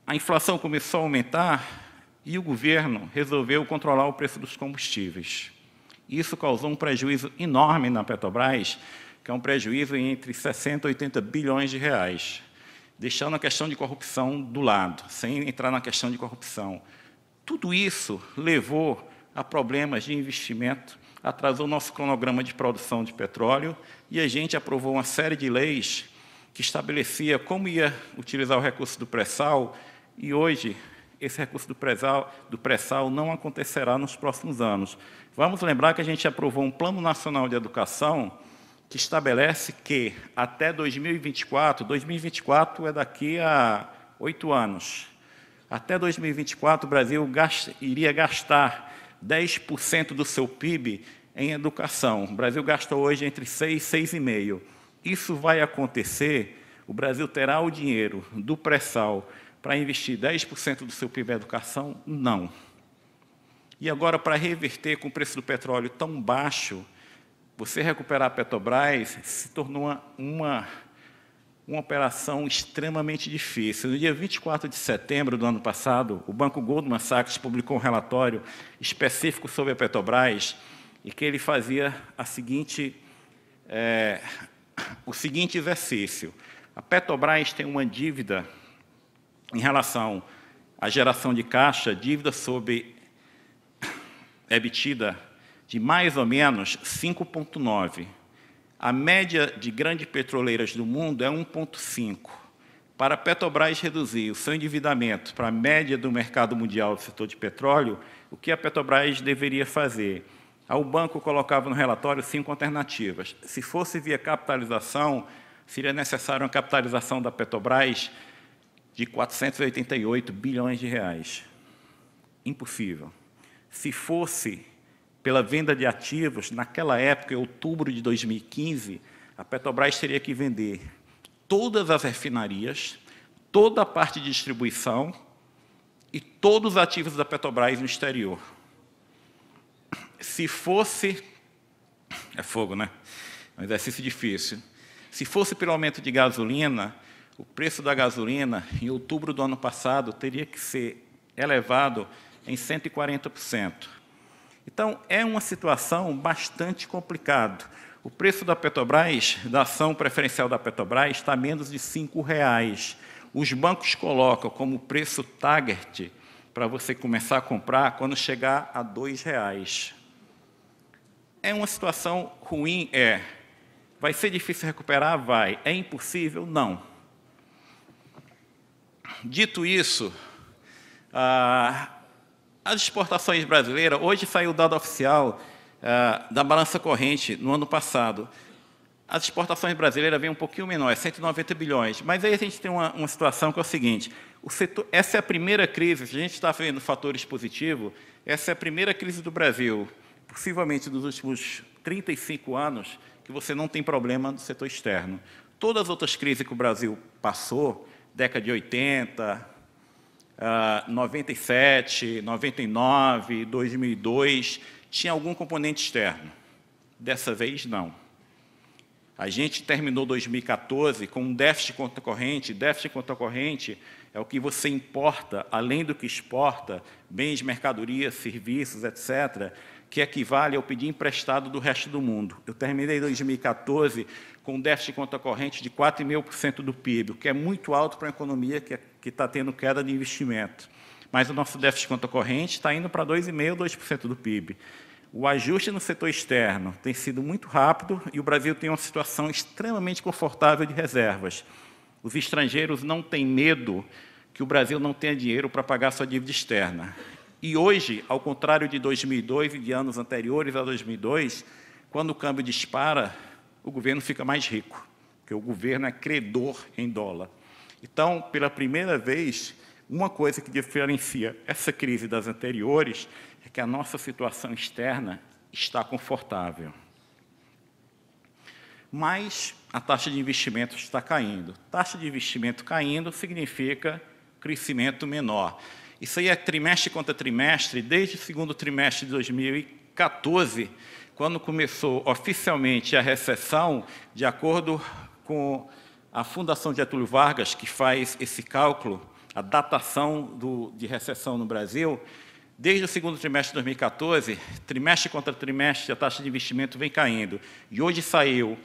Speaker 2: A inflação começou a aumentar e o governo resolveu controlar o preço dos combustíveis. Isso causou um prejuízo enorme na Petrobras, que é um prejuízo entre 60 e 80 bilhões de reais, deixando a questão de corrupção do lado, sem entrar na questão de corrupção. Tudo isso levou a problemas de investimento, atrasou nosso cronograma de produção de petróleo e a gente aprovou uma série de leis que estabelecia como ia utilizar o recurso do pré-sal. E hoje, esse recurso do pré-sal não acontecerá nos próximos anos. Vamos lembrar que a gente aprovou um Plano Nacional de Educação que estabelece que, até 2024 é daqui a 8 anos, até 2024 o Brasil iria gastar 10% do seu PIB em educação. O Brasil gasta hoje entre 6 e 6,5%. Isso vai acontecer, o Brasil terá o dinheiro do pré-sal para investir 10% do seu PIB em educação? Não. E agora, para reverter com o preço do petróleo tão baixo, você recuperar a Petrobras se tornou uma operação extremamente difícil. No dia 24 de setembro do ano passado, o Banco Goldman Sachs publicou um relatório específico sobre a Petrobras e que ele fazia o seguinte exercício. A Petrobras tem uma dívida em relação à geração de caixa, dívida sobre EBITDA de mais ou menos 5,9. A média de grandes petroleiras do mundo é 1,5. Para a Petrobras reduzir o seu endividamento para a média do mercado mundial do setor de petróleo, o que a Petrobras deveria fazer? O banco colocava no relatório 5 alternativas. Se fosse via capitalização, seria necessário uma capitalização da Petrobras de 488 bilhões de reais. Impossível. Se fosse pela venda de ativos, naquela época, em outubro de 2015, a Petrobras teria que vender todas as refinarias, toda a parte de distribuição e todos os ativos da Petrobras no exterior. Se fosse... É fogo, né? É um exercício difícil. Se fosse pelo aumento de gasolina, o preço da gasolina, em outubro do ano passado, teria que ser elevado em 140%. Então, é uma situação bastante complicada. O preço da Petrobras, da ação preferencial da Petrobras, está a menos de R$ 5,00. Os bancos colocam como preço target para você começar a comprar quando chegar a R$ 2,00. É uma situação ruim? É. Vai ser difícil recuperar? Vai. É impossível? Não. Dito isso, as exportações brasileiras, hoje saiu o dado oficial da balança corrente no ano passado. As exportações brasileiras vêm um pouquinho menor, 190 bilhões. Mas aí a gente tem uma situação que é o seguinte, essa é a primeira crise, se a gente está vendo fatores positivos, essa é a primeira crise do Brasil, possivelmente dos últimos 35 anos, que você não tem problema no setor externo. Todas as outras crises que o Brasil passou, década de 80, 97, 99, 2002, tinha algum componente externo. Dessa vez, não. A gente terminou 2014 com um déficit conta corrente. Déficit conta corrente é o que você importa, além do que exporta, bens, mercadorias, serviços, etc., que equivale ao pedir emprestado do resto do mundo. Eu terminei 2014 com um déficit conta corrente de 4,5% do PIB, o que é muito alto para uma economia que está tendo queda de investimento. Mas o nosso déficit conta corrente está indo para 2,5%, 2% do PIB. O ajuste no setor externo tem sido muito rápido e o Brasil tem uma situação extremamente confortável de reservas. Os estrangeiros não têm medo que o Brasil não tenha dinheiro para pagar sua dívida externa. E hoje, ao contrário de 2002 e de anos anteriores a 2002, quando o câmbio dispara, o governo fica mais rico, porque o governo é credor em dólar. Então, pela primeira vez, uma coisa que diferencia essa crise das anteriores é que a nossa situação externa está confortável. Mas a taxa de investimento está caindo. Taxa de investimento caindo significa crescimento menor. Isso aí é trimestre contra trimestre, desde o segundo trimestre de 2014, quando começou oficialmente a recessão, de acordo com a Fundação Getúlio Vargas, que faz esse cálculo, a datação de recessão no Brasil, desde o segundo trimestre de 2014, trimestre contra trimestre, a taxa de investimento vem caindo. E hoje saiu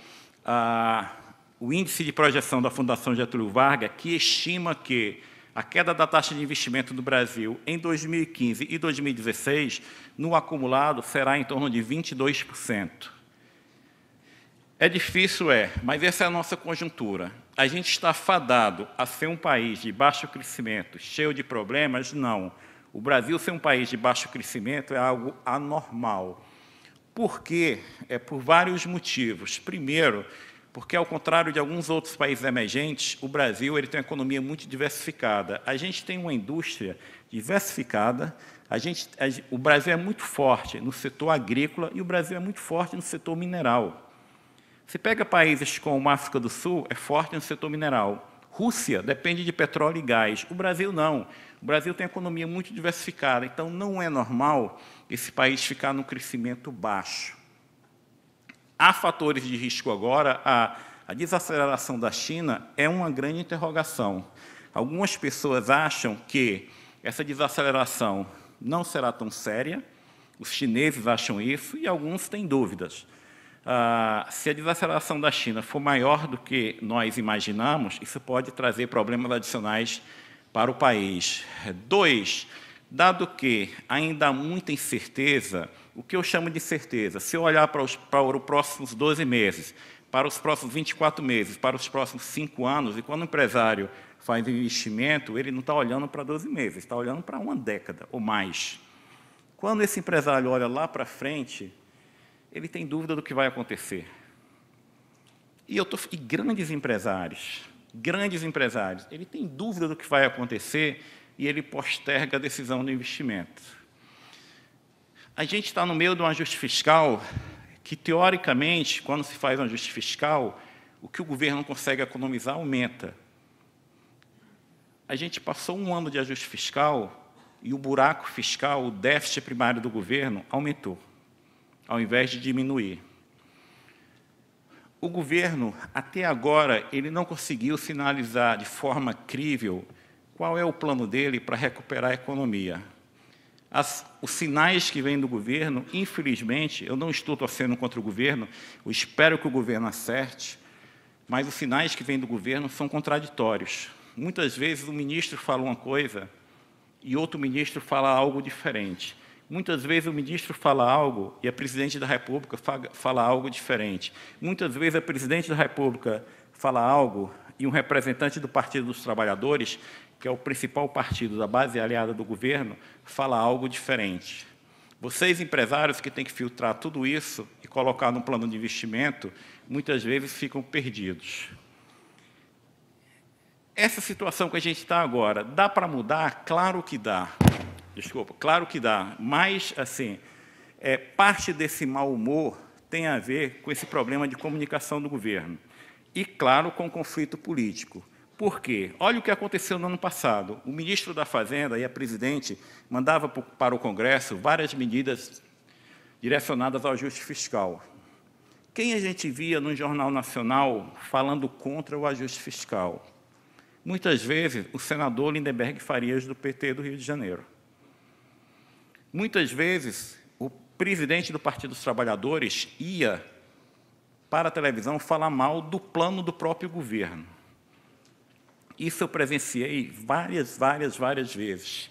Speaker 2: o índice de projeção da Fundação Getúlio Vargas, que estima que a queda da taxa de investimento do Brasil em 2015 e 2016, no acumulado, será em torno de 22%. É difícil, mas essa é a nossa conjuntura. A gente está fadado a ser um país de baixo crescimento, cheio de problemas? Não. O Brasil ser um país de baixo crescimento é algo anormal. Por quê? É por vários motivos. Primeiro, porque, ao contrário de alguns outros países emergentes, o Brasil tem uma economia muito diversificada. A gente tem uma indústria diversificada, o Brasil é muito forte no setor agrícola e o Brasil é muito forte no setor mineral. Se pega países como a África do Sul, é forte no setor mineral. Rússia depende de petróleo e gás. O Brasil não. O Brasil tem economia muito diversificada, então não é normal esse país ficar num crescimento baixo. Há fatores de risco agora. A desaceleração da China é uma grande interrogação. Algumas pessoas acham que essa desaceleração não será tão séria, os chineses acham isso, e alguns têm dúvidas. Se a desaceleração da China for maior do que nós imaginamos, isso pode trazer problemas adicionais para o país. 2, dado que ainda há muita incerteza, o que eu chamo de certeza? Se eu olhar para os próximos 12 meses, para os próximos 24 meses, para os próximos 5 anos, e quando o empresário faz investimento, ele não está olhando para 12 meses, está olhando para uma década ou mais. Quando esse empresário olha lá para frente, ele tem dúvida do que vai acontecer. E grandes empresários, ele tem dúvida do que vai acontecer e ele posterga a decisão do investimento. A gente está no meio de um ajuste fiscal que, teoricamente, quando se faz um ajuste fiscal, o que o governo consegue economizar aumenta. A gente passou um ano de ajuste fiscal e o buraco fiscal, o déficit primário do governo, aumentou, ao invés de diminuir. O governo, até agora, ele não conseguiu sinalizar de forma crível qual é o plano dele para recuperar a economia. Os sinais que vêm do governo, infelizmente, eu não estou torcendo contra o governo, eu espero que o governo acerte, mas os sinais que vêm do governo são contraditórios. Muitas vezes o ministro fala uma coisa e outro ministro fala algo diferente. Muitas vezes o ministro fala algo e a presidente da República fala algo diferente. Muitas vezes a presidente da República fala algo e um representante do Partido dos Trabalhadores, que é o principal partido da base aliada do governo, fala algo diferente. Vocês, empresários, que têm que filtrar tudo isso e colocar num plano de investimento, muitas vezes ficam perdidos. Essa situação que a gente está agora, dá para mudar? Claro que dá. Claro que dá. Mas, assim, parte desse mau humor tem a ver com esse problema de comunicação do governo. E, claro, com o conflito político. Por quê? Olha o que aconteceu no ano passado. O ministro da Fazenda e a presidente mandavam para o Congresso várias medidas direcionadas ao ajuste fiscal. Quem a gente via no Jornal Nacional falando contra o ajuste fiscal? Muitas vezes, o senador Lindenberg Farias, do PT do Rio de Janeiro. Muitas vezes, o presidente do Partido dos Trabalhadores ia para a televisão falar mal do plano do próprio governo. Isso eu presenciei várias vezes.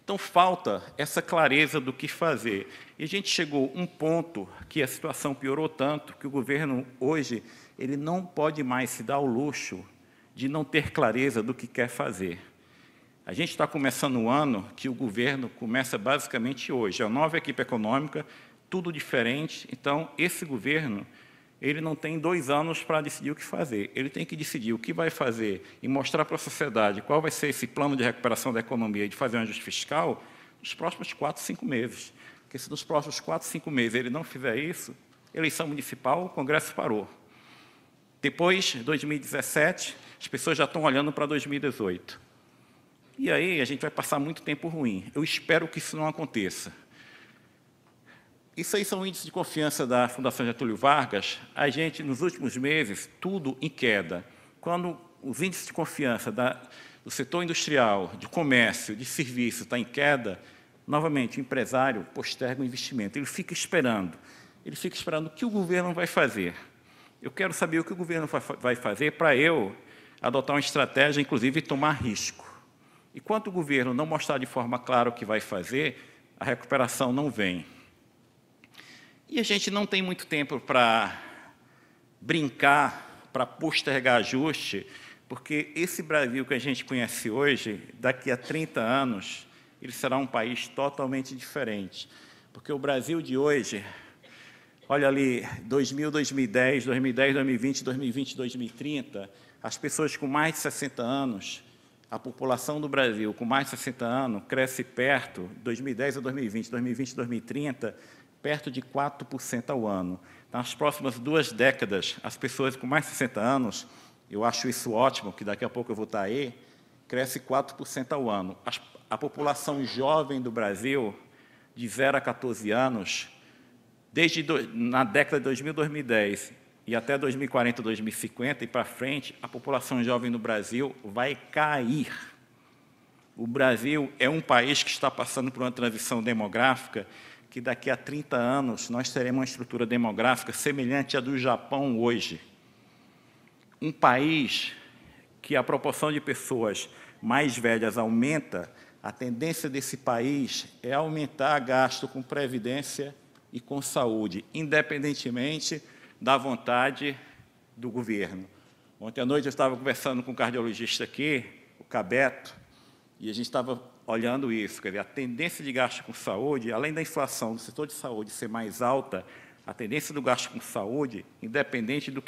Speaker 2: Então, falta essa clareza do que fazer. E a gente chegou a um ponto que a situação piorou tanto que o governo, hoje, ele não pode mais se dar ao luxo de não ter clareza do que quer fazer. A gente está começando um ano que o governo começa basicamente hoje. É uma nova equipe econômica, tudo diferente. Então, esse governo, ele não tem 2 anos para decidir o que fazer. Ele tem que decidir o que vai fazer e mostrar para a sociedade qual vai ser esse plano de recuperação da economia e de fazer um ajuste fiscal nos próximos 4, 5 meses. Porque se nos próximos 4, 5 meses ele não fizer isso, eleição municipal, o Congresso parou. Depois, 2017, as pessoas já estão olhando para 2018. E aí a gente vai passar muito tempo ruim. Eu espero que isso não aconteça. Isso aí são índices de confiança da Fundação Getúlio Vargas. A gente, nos últimos meses, tudo em queda. Quando os índices de confiança do setor industrial, de comércio, de serviço está em queda, novamente, o empresário posterga o investimento. Ele fica esperando. Ele fica esperando o que o governo vai fazer. Eu quero saber o que o governo vai fazer para eu adotar uma estratégia, inclusive, tomar risco. Enquanto o governo não mostrar de forma clara o que vai fazer, a recuperação não vem. E a gente não tem muito tempo para brincar, para postergar ajuste, porque esse Brasil que a gente conhece hoje, daqui a 30 anos, ele será um país totalmente diferente. Porque o Brasil de hoje, olha ali, 2000, 2010, 2020, 2030, as pessoas com mais de 60 anos, a população do Brasil com mais de 60 anos cresce perto, 2010 a 2020, 2020 a 2030, perto de 4% ao ano. Nas próximas 2 décadas, as pessoas com mais de 60 anos, eu acho isso ótimo, que daqui a pouco eu vou estar aí, cresce 4% ao ano. A população jovem do Brasil, de 0 a 14 anos, na década de 2000, 2010 e até 2040, 2050 e para frente, a população jovem no Brasil vai cair. O Brasil é um país que está passando por uma transição demográfica que daqui a 30 anos nós teremos uma estrutura demográfica semelhante à do Japão hoje. Um país que a proporção de pessoas mais velhas aumenta, a tendência desse país é aumentar gasto com previdência e com saúde, independentemente da vontade do governo. Ontem à noite eu estava conversando com um cardiologista aqui, o Cabeto, e a gente estava olhando isso, quer dizer, a tendência de gasto com saúde, além da inflação do setor de saúde ser mais alta, a tendência do gasto com saúde, independente do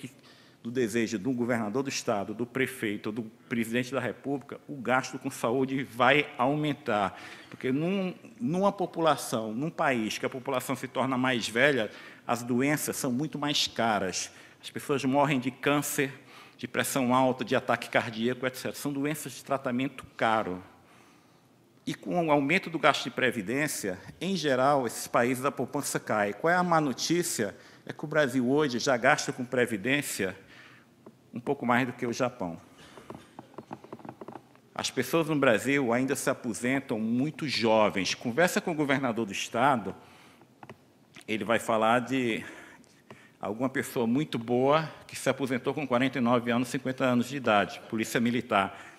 Speaker 2: desejo de um governador do Estado, do prefeito ou do presidente da República, o gasto com saúde vai aumentar. Porque numa população, num país que a população se torna mais velha, as doenças são muito mais caras. As pessoas morrem de câncer, de pressão alta, de ataque cardíaco, etc. São doenças de tratamento caro. E com o aumento do gasto de previdência, em geral, esses países a poupança cai. Qual é a má notícia? É que o Brasil hoje já gasta com previdência um pouco mais do que o Japão. As pessoas no Brasil ainda se aposentam muito jovens. Conversa com o governador do Estado, ele vai falar de alguma pessoa muito boa que se aposentou com 49 anos, 50 anos de idade, polícia militar.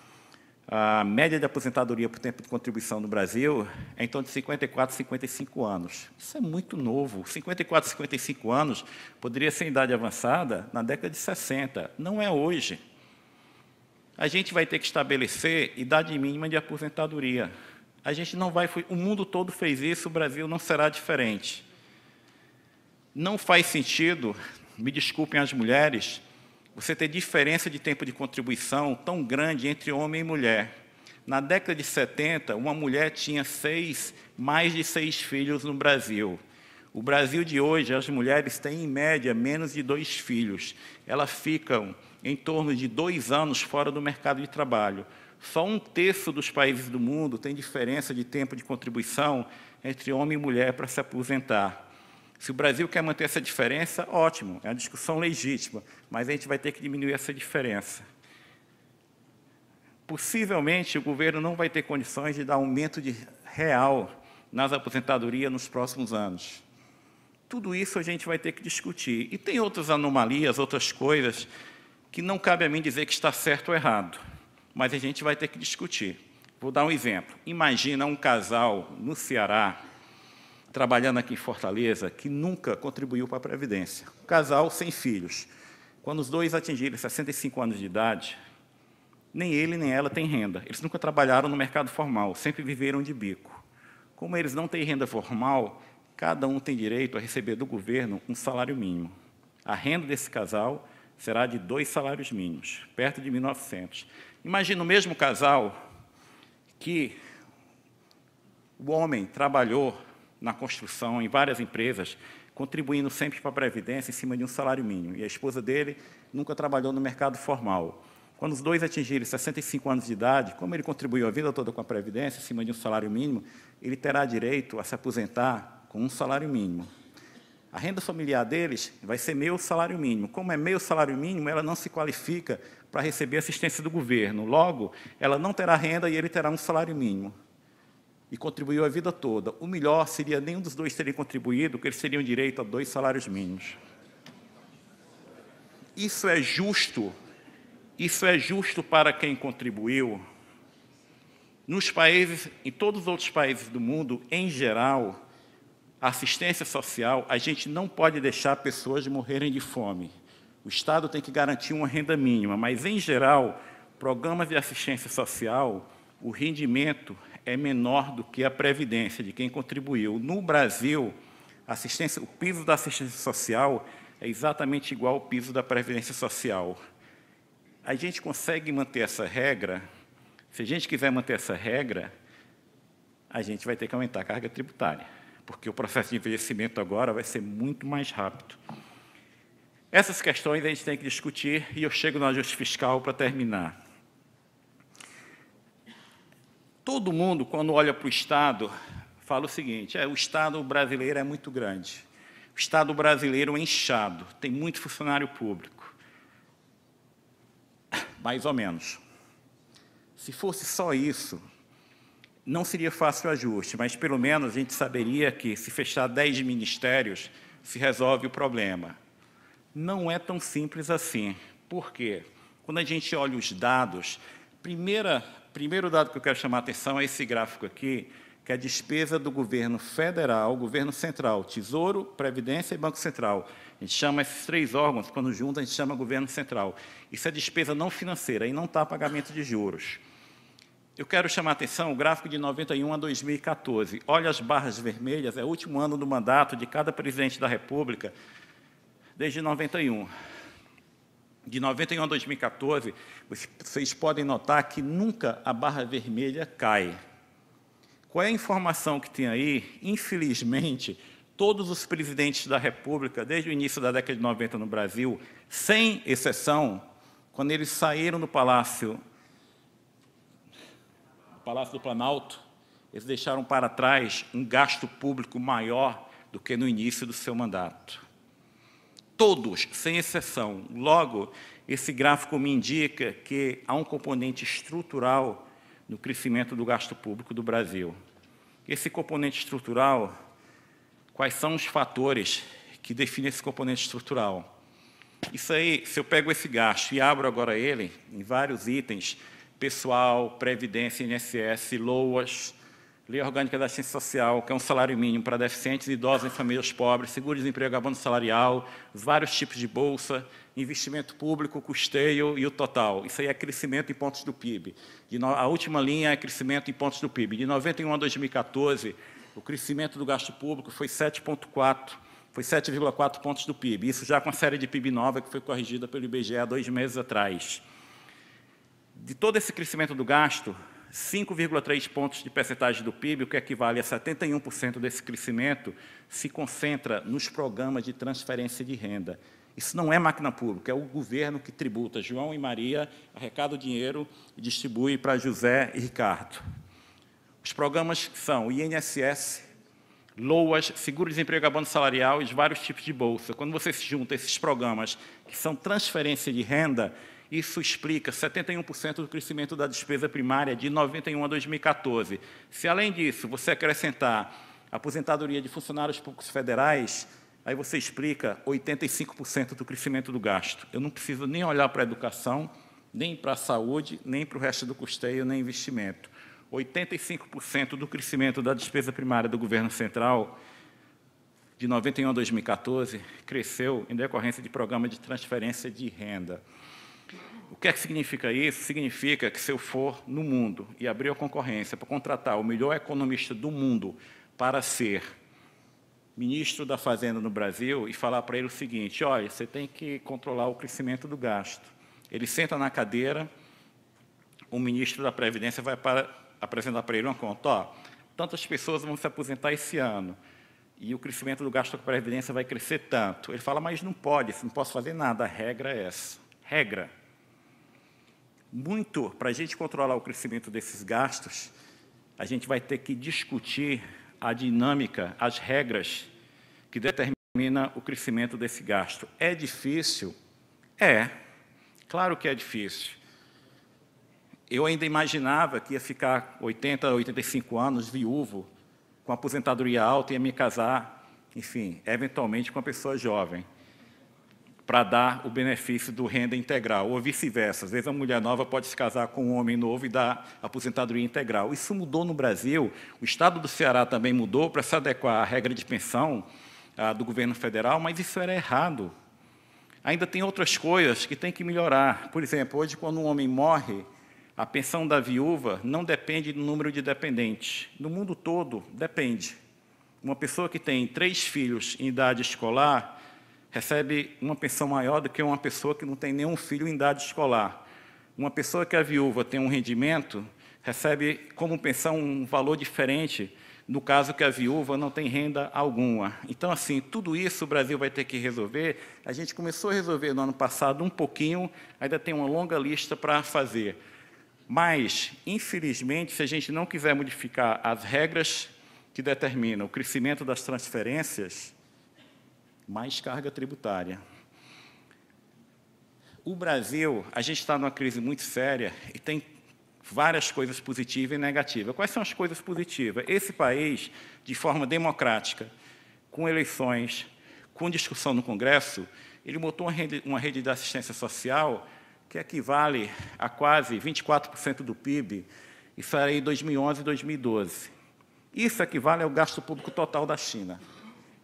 Speaker 2: A média de aposentadoria por tempo de contribuição no Brasil é em torno de 54, 55 anos. Isso é muito novo. 54, 55 anos poderia ser em idade avançada na década de 60. Não é hoje. A gente vai ter que estabelecer idade mínima de aposentadoria. A gente não vai... O mundo todo fez isso, o Brasil não será diferente. Não faz sentido, me desculpem as mulheres, você ter diferença de tempo de contribuição tão grande entre homem e mulher. Na década de 70, uma mulher tinha mais de 6 filhos no Brasil. O Brasil de hoje, as mulheres têm, em média, menos de 2 filhos. Elas ficam em torno de 2 anos fora do mercado de trabalho. Só 1/3 dos países do mundo tem diferença de tempo de contribuição entre homem e mulher para se aposentar. Se o Brasil quer manter essa diferença, ótimo, é uma discussão legítima, mas a gente vai ter que diminuir essa diferença. Possivelmente, o governo não vai ter condições de dar aumento real nas aposentadorias nos próximos anos. Tudo isso a gente vai ter que discutir. E tem outras anomalias, outras coisas, que não cabe a mim dizer que está certo ou errado, mas a gente vai ter que discutir. Vou dar um exemplo. Imagina um casal no Ceará, trabalhando aqui em Fortaleza, que nunca contribuiu para a Previdência. Um casal sem filhos. Quando os dois atingirem 65 anos de idade, nem ele nem ela têm renda. Eles nunca trabalharam no mercado formal, sempre viveram de bico. Como eles não têm renda formal, cada um tem direito a receber do governo um salário mínimo. A renda desse casal será de 2 salários mínimos, perto de 1.900. Imagina o mesmo casal que o homem trabalhou na construção, em várias empresas, contribuindo sempre para a Previdência em cima de um salário mínimo. E a esposa dele nunca trabalhou no mercado formal. Quando os dois atingirem 65 anos de idade, como ele contribuiu a vida toda com a Previdência, em cima de um salário mínimo, ele terá direito a se aposentar com um salário mínimo. A renda familiar deles vai ser meio salário mínimo. Como é meio salário mínimo, ela não se qualifica para receber assistência do governo. Logo, ela não terá renda e ele terá um salário mínimo. E contribuiu a vida toda. O melhor seria nenhum dos dois terem contribuído, porque eles teriam direito a 2 salários mínimos. Isso é justo? Isso é justo para quem contribuiu? Nos países, em todos os outros países do mundo, em geral, a assistência social, a gente não pode deixar pessoas morrerem de fome. O Estado tem que garantir uma renda mínima, mas, em geral, programas de assistência social, o rendimento é menor do que a previdência de quem contribuiu. No Brasil, o piso da assistência social é exatamente igual ao piso da previdência social. A gente consegue manter essa regra? Se a gente quiser manter essa regra, a gente vai ter que aumentar a carga tributária, porque o processo de envelhecimento agora vai ser muito mais rápido. Essas questões a gente tem que discutir, e eu chego no ajuste fiscal para terminar. Todo mundo, quando olha para o Estado, fala o seguinte: o Estado brasileiro é muito grande, o Estado brasileiro é inchado, tem muito funcionário público. Mais ou menos. Se fosse só isso, não seria fácil o ajuste, mas pelo menos a gente saberia que, se fechar 10 ministérios, se resolve o problema. Não é tão simples assim. Por quê? Quando a gente olha os dados, primeiro dado que eu quero chamar a atenção é esse gráfico aqui, que é a despesa do governo federal, governo central, Tesouro, Previdência e Banco Central. A gente chama esses três órgãos, quando juntos, a gente chama governo central. Isso é despesa não financeira, e não está pagamento de juros. Eu quero chamar a atenção o gráfico de 91 a 2014. Olha as barras vermelhas, é o último ano do mandato de cada presidente da República, desde 91. De 91 a 2014, vocês podem notar que nunca a barra vermelha cai. Qual é a informação que tem aí? Infelizmente, todos os presidentes da República, desde o início da década de 90 no Brasil, sem exceção, quando eles saíram do Palácio do Planalto, eles deixaram para trás um gasto público maior do que no início do seu mandato. Todos, sem exceção. Logo, esse gráfico me indica que há um componente estrutural no crescimento do gasto público do Brasil. Esse componente estrutural, quais são os fatores que definem esse componente estrutural? Isso aí, se eu pego esse gasto e abro agora ele em vários itens, pessoal, previdência, INSS, LOAS, Lei Orgânica da Assistência Social, que é um salário mínimo para deficientes, idosos e famílias pobres, seguro-desemprego, abono salarial, vários tipos de bolsa, investimento público, custeio e o total. Isso aí é crescimento em pontos do PIB. A última linha é crescimento em pontos do PIB. De 91 a 2014, o crescimento do gasto público foi 7,4 pontos do PIB. Isso já com a série de PIB nova, que foi corrigida pelo IBGE há 2 meses atrás. De todo esse crescimento do gasto, 5,3 pontos de percentagem do PIB, o que equivale a 71% desse crescimento, se concentra nos programas de transferência de renda. Isso não é máquina pública, é o governo que tributa. João e Maria arrecada o dinheiro e distribui para José e Ricardo. Os programas são INSS, LOAS, seguro-desemprego, abono salarial e vários tipos de bolsa. Quando você se junta esses programas que são transferência de renda, isso explica 71% do crescimento da despesa primária de 91 a 2014. Se, além disso, você acrescentar a aposentadoria de funcionários públicos federais, aí você explica 85% do crescimento do gasto. Eu não preciso nem olhar para a educação, nem para a saúde, nem para o resto do custeio, nem investimento. 85% do crescimento da despesa primária do governo central, de 91 a 2014, cresceu em decorrência de programa de transferência de renda. O que é que significa isso? Significa que, se eu for no mundo e abrir a concorrência para contratar o melhor economista do mundo para ser ministro da Fazenda no Brasil e falar para ele o seguinte: olha, você tem que controlar o crescimento do gasto. Ele senta na cadeira, o ministro da Previdência vai apresentar para ele uma conta. Ó, tantas pessoas vão se aposentar esse ano e o crescimento do gasto com a Previdência vai crescer tanto. Ele fala, mas não pode, não posso fazer nada, a regra é essa. Regra. Muito, para a gente controlar o crescimento desses gastos, a gente vai ter que discutir a dinâmica, as regras que determinam o crescimento desse gasto. É difícil? É, claro que é difícil. Eu ainda imaginava que ia ficar 80, 85 anos viúvo, com aposentadoria alta, e ia me casar, enfim, eventualmente com uma pessoa jovem, para dar o benefício do renda integral, ou vice-versa. Às vezes, a mulher nova pode se casar com um homem novo e dar aposentadoria integral. Isso mudou no Brasil. O Estado do Ceará também mudou para se adequar à regra de pensão do governo federal, mas isso era errado. Ainda tem outras coisas que tem que melhorar. Por exemplo, hoje, quando um homem morre, a pensão da viúva não depende do número de dependentes. No mundo todo, depende. Uma pessoa que tem 3 filhos em idade escolar recebe uma pensão maior do que uma pessoa que não tem nenhum filho em idade escolar. Uma pessoa que é viúva tem um rendimento, recebe como pensão um valor diferente no caso que a viúva não tem renda alguma. Então, assim, tudo isso o Brasil vai ter que resolver. A gente começou a resolver no ano passado um pouquinho, ainda tem uma longa lista para fazer. Mas, infelizmente, se a gente não quiser modificar as regras que determinam o crescimento das transferências, mais carga tributária. O Brasil, a gente está numa crise muito séria e tem várias coisas positivas e negativas. Quais são as coisas positivas? Esse país, de forma democrática, com eleições, com discussão no Congresso, ele montou uma rede de assistência social que equivale a quase 24% do PIB, isso era em 2011 e 2012. Isso equivale ao gasto público total da China.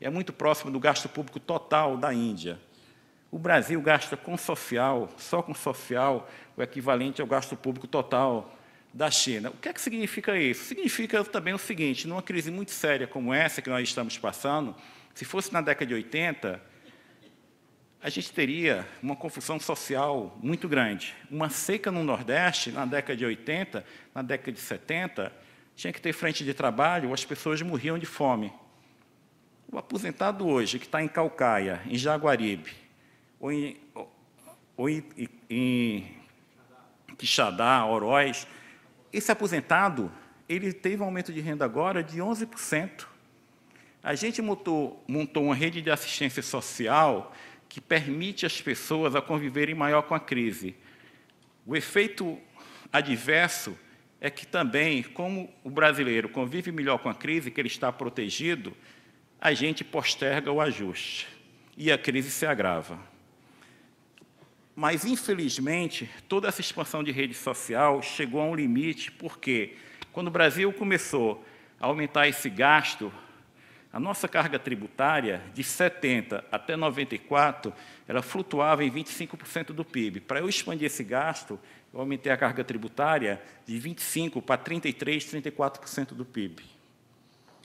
Speaker 2: É muito próximo do gasto público total da Índia. O Brasil gasta com social, só com social, o equivalente ao gasto público total da China. O que é que significa isso? Significa também o seguinte, numa crise muito séria como essa que nós estamos passando, se fosse na década de 80, a gente teria uma confusão social muito grande. Uma seca no Nordeste, na década de 80, na década de 70, tinha que ter frente de trabalho, as pessoas morriam de fome. O aposentado hoje, que está em Caucaia, em Jaguaribe, ou em Quixadá, Oroz, esse aposentado, ele teve um aumento de renda agora de 11%. A gente montou uma rede de assistência social que permite às pessoas a conviverem maior com a crise. O efeito adverso é que também, como o brasileiro convive melhor com a crise, que ele está protegido, a gente posterga o ajuste e a crise se agrava. Mas, infelizmente, toda essa expansão de rede social chegou a um limite, porque, quando o Brasil começou a aumentar esse gasto, a nossa carga tributária, de 70 até 94, ela flutuava em 25% do PIB. Para eu expandir esse gasto, eu aumentei a carga tributária de 25% para 33%, 34% do PIB.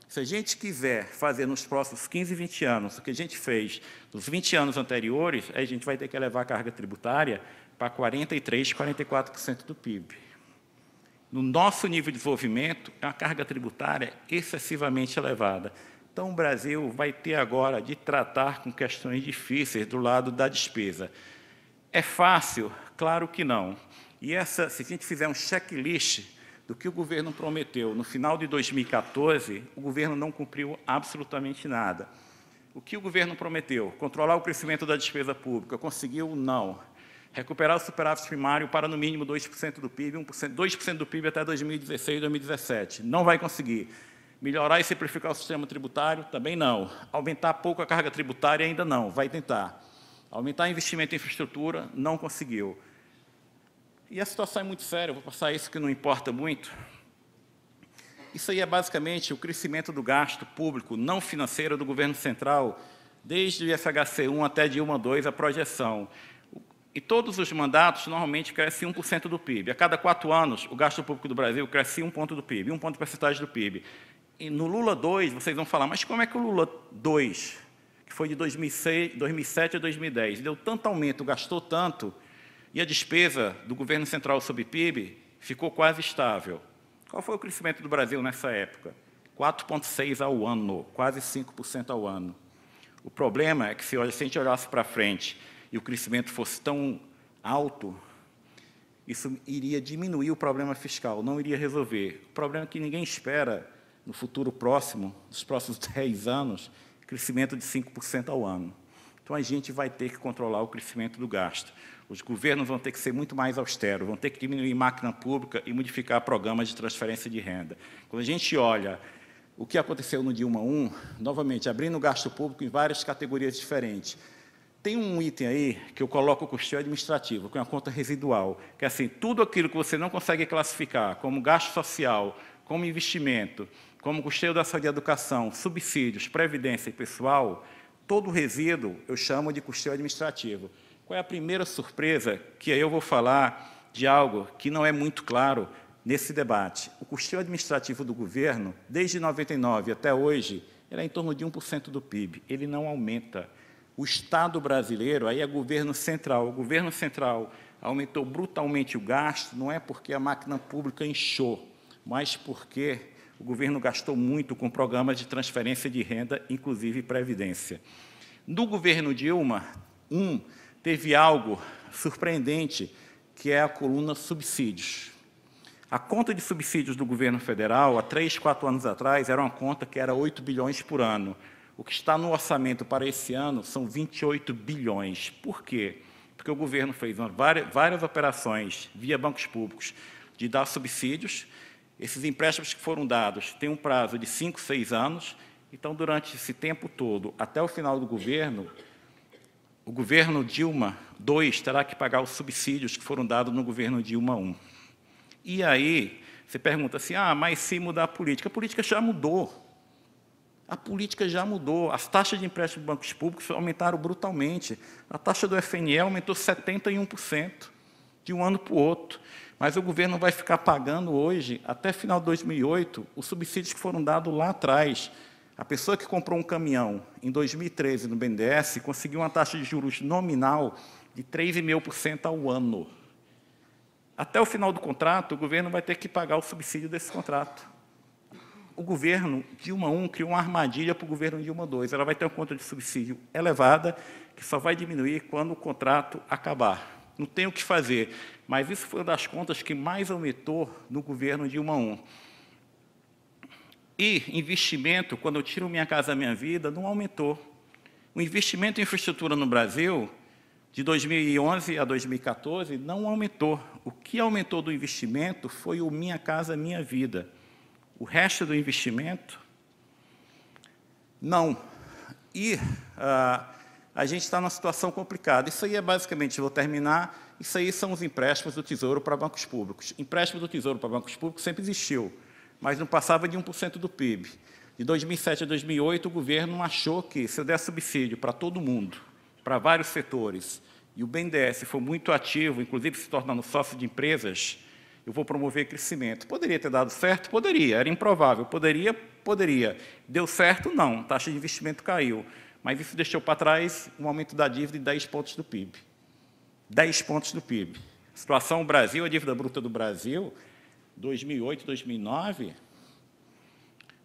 Speaker 2: Se a gente quiser fazer nos próximos 15, 20 anos o que a gente fez nos 20 anos anteriores, a gente vai ter que elevar a carga tributária para 43%, 44% do PIB. No nosso nível de desenvolvimento, é uma carga tributária excessivamente elevada. Então, o Brasil vai ter agora de tratar com questões difíceis do lado da despesa. É fácil? Claro que não. E se a gente fizer um checklist do que o governo prometeu no final de 2014, o governo não cumpriu absolutamente nada. O que o governo prometeu? Controlar o crescimento da despesa pública. Conseguiu? Não. Recuperar o superávit primário para, no mínimo, 2% do PIB, 2% do PIB até 2016, 2017. Não vai conseguir. Melhorar e simplificar o sistema tributário? Também não. Aumentar pouco a carga tributária? Ainda não. Vai tentar. Aumentar investimento em infraestrutura? Não conseguiu. E a situação é muito séria, eu vou passar isso que não importa muito. Isso aí é basicamente o crescimento do gasto público não financeiro do governo central, desde o IFHC 1 até Dilma 2, a projeção. E todos os mandatos normalmente crescem 1% do PIB. A cada 4 anos, o gasto público do Brasil cresce 1 ponto do PIB, 1 ponto percentual do PIB. E no Lula 2, vocês vão falar, mas como é que o Lula 2, que foi de 2007 a 2010, deu tanto aumento, gastou tanto, e a despesa do governo central sobre PIB ficou quase estável? Qual foi o crescimento do Brasil nessa época? 4,6% ao ano, quase 5% ao ano. O problema é que, se a gente olhasse para frente e o crescimento fosse tão alto, isso iria diminuir o problema fiscal, não iria resolver. O problema é que ninguém espera, no futuro próximo, nos próximos 10 anos, crescimento de 5% ao ano. Então, a gente vai ter que controlar o crescimento do gasto. Os governos vão ter que ser muito mais austeros, vão ter que diminuir máquina pública e modificar programas de transferência de renda. Quando a gente olha o que aconteceu no Dilma 1, novamente, abrindo o gasto público em várias categorias diferentes. Tem um item aí que eu coloco o custeio administrativo, que é uma conta residual, que é assim, tudo aquilo que você não consegue classificar como gasto social, como investimento, como custeio da saúde e educação, subsídios, previdência e pessoal, todo o resíduo eu chamo de custeio administrativo. Qual é a primeira surpresa? Que aí eu vou falar de algo que não é muito claro nesse debate. O custeio administrativo do governo, desde 99 até hoje, ele é em torno de 1% do PIB. Ele não aumenta. O Estado brasileiro, aí é governo central. O governo central aumentou brutalmente o gasto, não é porque a máquina pública inchou, mas porque o governo gastou muito com programas de transferência de renda, inclusive previdência. No governo Dilma I, teve algo surpreendente, que é a coluna subsídios. A conta de subsídios do governo federal, há 3, 4 anos atrás, era uma conta que era 8 bilhões por ano. O que está no orçamento para esse ano são 28 bilhões. Por quê? Porque o governo fez várias operações via bancos públicos de dar subsídios. Esses empréstimos que foram dados têm um prazo de 5, 6 anos. Então, durante esse tempo todo, até o final do governo, o governo Dilma II terá que pagar os subsídios que foram dados no governo Dilma I. E aí, você pergunta assim, mas se mudar a política já mudou. A política já mudou. As taxas de empréstimo de bancos públicos aumentaram brutalmente. A taxa do FNE aumentou 71% de um ano para o outro. Mas o governo vai ficar pagando hoje, até final de 2008, os subsídios que foram dados lá atrás. A pessoa que comprou um caminhão em 2013 no BNDES conseguiu uma taxa de juros nominal de 3,5% ao ano. Até o final do contrato, o governo vai ter que pagar o subsídio desse contrato. O governo Dilma I criou uma armadilha para o governo Dilma II. Ela vai ter uma conta de subsídio elevada, que só vai diminuir quando o contrato acabar. Não tem o que fazer, mas isso foi uma das contas que mais aumentou no governo Dilma I. E investimento, quando eu tiro Minha Casa Minha Vida, não aumentou. O investimento em infraestrutura no Brasil, de 2011 a 2014, não aumentou. O que aumentou do investimento foi o Minha Casa Minha Vida. O resto do investimento, não. E a gente está numa situação complicada. Isso aí é basicamente, vou terminar, isso aí são os empréstimos do Tesouro para bancos públicos. Empréstimo do Tesouro para bancos públicos sempre existiu, mas não passava de 1% do PIB. De 2007 a 2008, o governo achou que, se eu der subsídio para todo mundo, para vários setores, e o BNDES for muito ativo, inclusive se tornando sócio de empresas, eu vou promover crescimento. Poderia ter dado certo? Poderia. Era improvável. Poderia? Poderia. Deu certo? Não. A taxa de investimento caiu. Mas isso deixou para trás um aumento da dívida de 10 pontos do PIB. 10 pontos do PIB. A situação do Brasil, a dívida bruta do Brasil, 2008, 2009,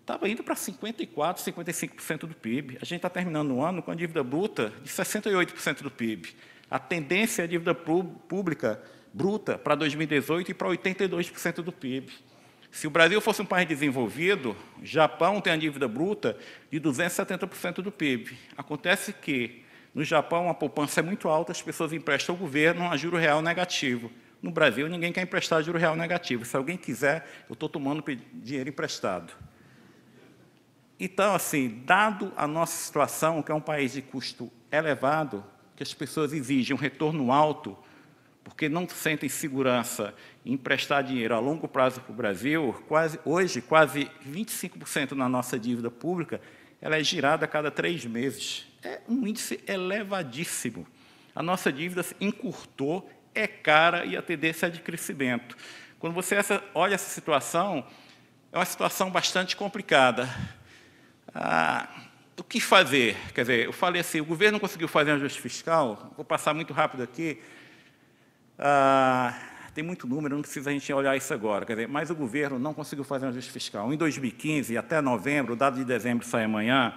Speaker 2: estava indo para 54%, 55% do PIB. A gente está terminando o ano com a dívida bruta de 68% do PIB. A tendência é a dívida pública bruta para 2018 e para 82% do PIB. Se o Brasil fosse um país desenvolvido, o Japão tem a dívida bruta de 270% do PIB. Acontece que, no Japão, a poupança é muito alta, as pessoas emprestam ao governo a juro real negativo. No Brasil, ninguém quer emprestar a juro real negativo. Se alguém quiser, eu estou tomando dinheiro emprestado. Então, assim, dado a nossa situação, que é um país de custo elevado, que as pessoas exigem um retorno alto, porque não sentem segurança em emprestar dinheiro a longo prazo para o Brasil, hoje, quase 25% na nossa dívida pública, ela é girada a cada 3 meses. É um índice elevadíssimo. A nossa dívida encurtou, é cara e a tendência é de crescimento. Quando você olha essa situação, é uma situação bastante complicada. O que fazer? Quer dizer, eu falei assim, o governo conseguiu fazer um ajuste fiscal, vou passar muito rápido aqui, tem muito número, não precisa a gente olhar isso agora, quer dizer, mas o governo não conseguiu fazer um ajuste fiscal. Em 2015, até novembro, o dado de dezembro sai amanhã,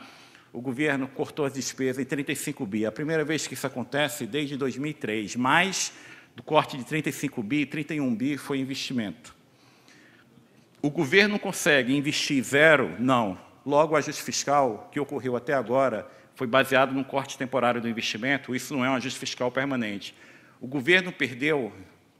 Speaker 2: o governo cortou as despesas em 35 bi. A primeira vez que isso acontece desde 2003, mais do corte de 35 bi, 31 bi foi investimento. O governo consegue investir zero? Não. Logo, o ajuste fiscal que ocorreu até agora foi baseado num corte temporário do investimento, isso não é um ajuste fiscal permanente. O governo perdeu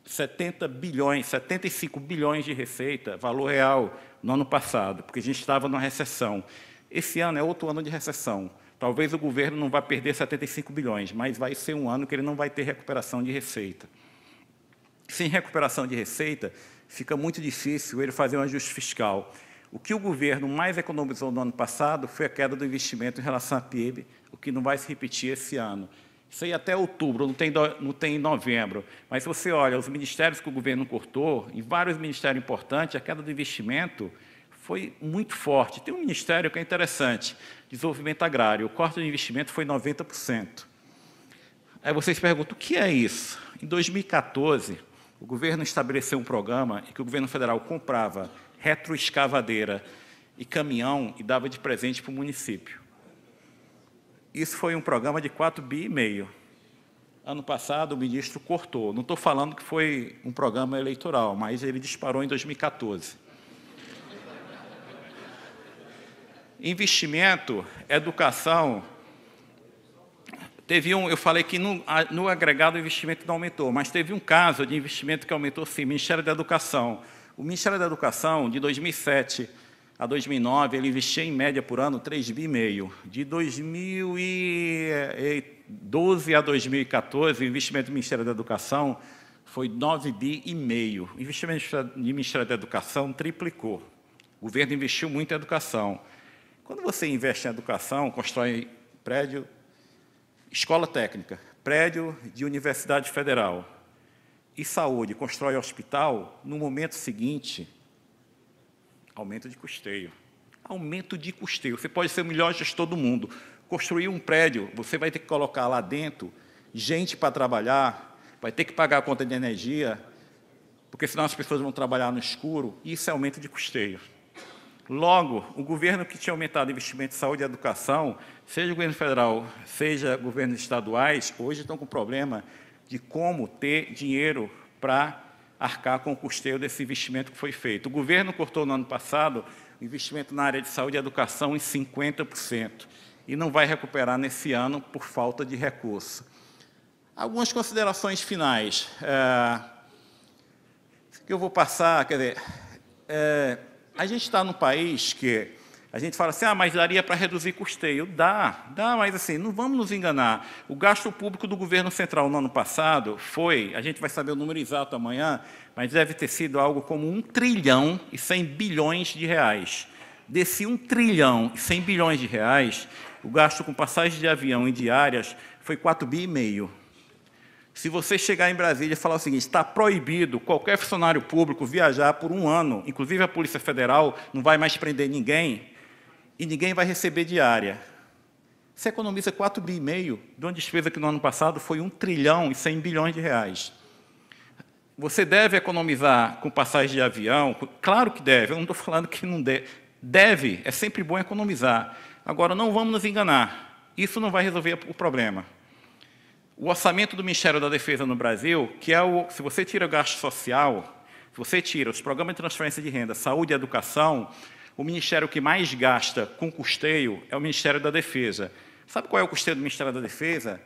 Speaker 2: 70 bilhões, 75 bilhões de receita, valor real, no ano passado, porque a gente estava numa recessão. Esse ano é outro ano de recessão. Talvez o governo não vá perder 75 bilhões, mas vai ser um ano que ele não vai ter recuperação de receita. Sem recuperação de receita, fica muito difícil ele fazer um ajuste fiscal. O que o governo mais economizou no ano passado foi a queda do investimento em relação à PIB, o que não vai se repetir esse ano. Isso aí até outubro, não tem em novembro. Mas se você olha os ministérios que o governo cortou, em vários ministérios importantes, a queda do investimento foi muito forte. Tem um ministério que é interessante, desenvolvimento agrário. O corte do investimento foi 90%. Aí vocês perguntam, o que é isso? Em 2014, o governo estabeleceu um programa em que o governo federal comprava retroescavadeira e caminhão e dava de presente para o município. Isso foi um programa de 4,5 bi. Ano passado, o ministro cortou. Não estou falando que foi um programa eleitoral, mas ele disparou em 2014. Investimento, educação. Eu falei que no agregado o investimento não aumentou, mas teve um caso de investimento que aumentou sim, o Ministério da Educação. O Ministério da Educação, de 2007 a 2009, ele investia em média por ano 3,5 bi. De 2012 a 2014, o investimento do Ministério da Educação foi 9,5 bi. O investimento do Ministério da Educação triplicou. O governo investiu muito em educação. Quando você investe em educação, constrói prédio, escola técnica, prédio de universidade federal e saúde, constrói hospital, no momento seguinte, aumento de custeio. Aumento de custeio. Você pode ser o melhor gestor do mundo. Construir um prédio, você vai ter que colocar lá dentro gente para trabalhar, vai ter que pagar a conta de energia, porque senão as pessoas vão trabalhar no escuro, e isso é aumento de custeio. Logo, o governo que tinha aumentado o investimento em saúde e educação, seja o governo federal, seja governos estaduais, hoje estão com problema de como ter dinheiro para arcar com o custeio desse investimento que foi feito. O governo cortou no ano passado o investimento na área de saúde e educação em 50%, e não vai recuperar nesse ano por falta de recurso. Algumas considerações finais que eu vou passar, quer dizer, a gente está num país que a gente fala assim, mas daria para reduzir custeio. Dá, mas assim, não vamos nos enganar. O gasto público do governo central no ano passado foi, a gente vai saber o número exato amanhã, mas deve ter sido algo como 1 trilhão e 100 bilhões de reais. Desse 1 trilhão e 100 bilhões de reais, o gasto com passagens de avião e diárias foi 4,5 bi. Se você chegar em Brasília e falar o seguinte, está proibido qualquer funcionário público viajar por um ano, inclusive a Polícia Federal não vai mais prender ninguém, e ninguém vai receber diária. Você economiza 4,5 bi de uma despesa que no ano passado foi 1 trilhão e 100 bilhões de reais. Você deve economizar com passagem de avião? Claro que deve, eu não estou falando que não deve. Deve, é sempre bom economizar. Agora, não vamos nos enganar, isso não vai resolver o problema. O orçamento do Ministério da Defesa no Brasil, que é se você tira o gasto social, se você tira os programas de transferência de renda, saúde e educação, o ministério que mais gasta com custeio é o Ministério da Defesa. Sabe qual é o custeio do Ministério da Defesa?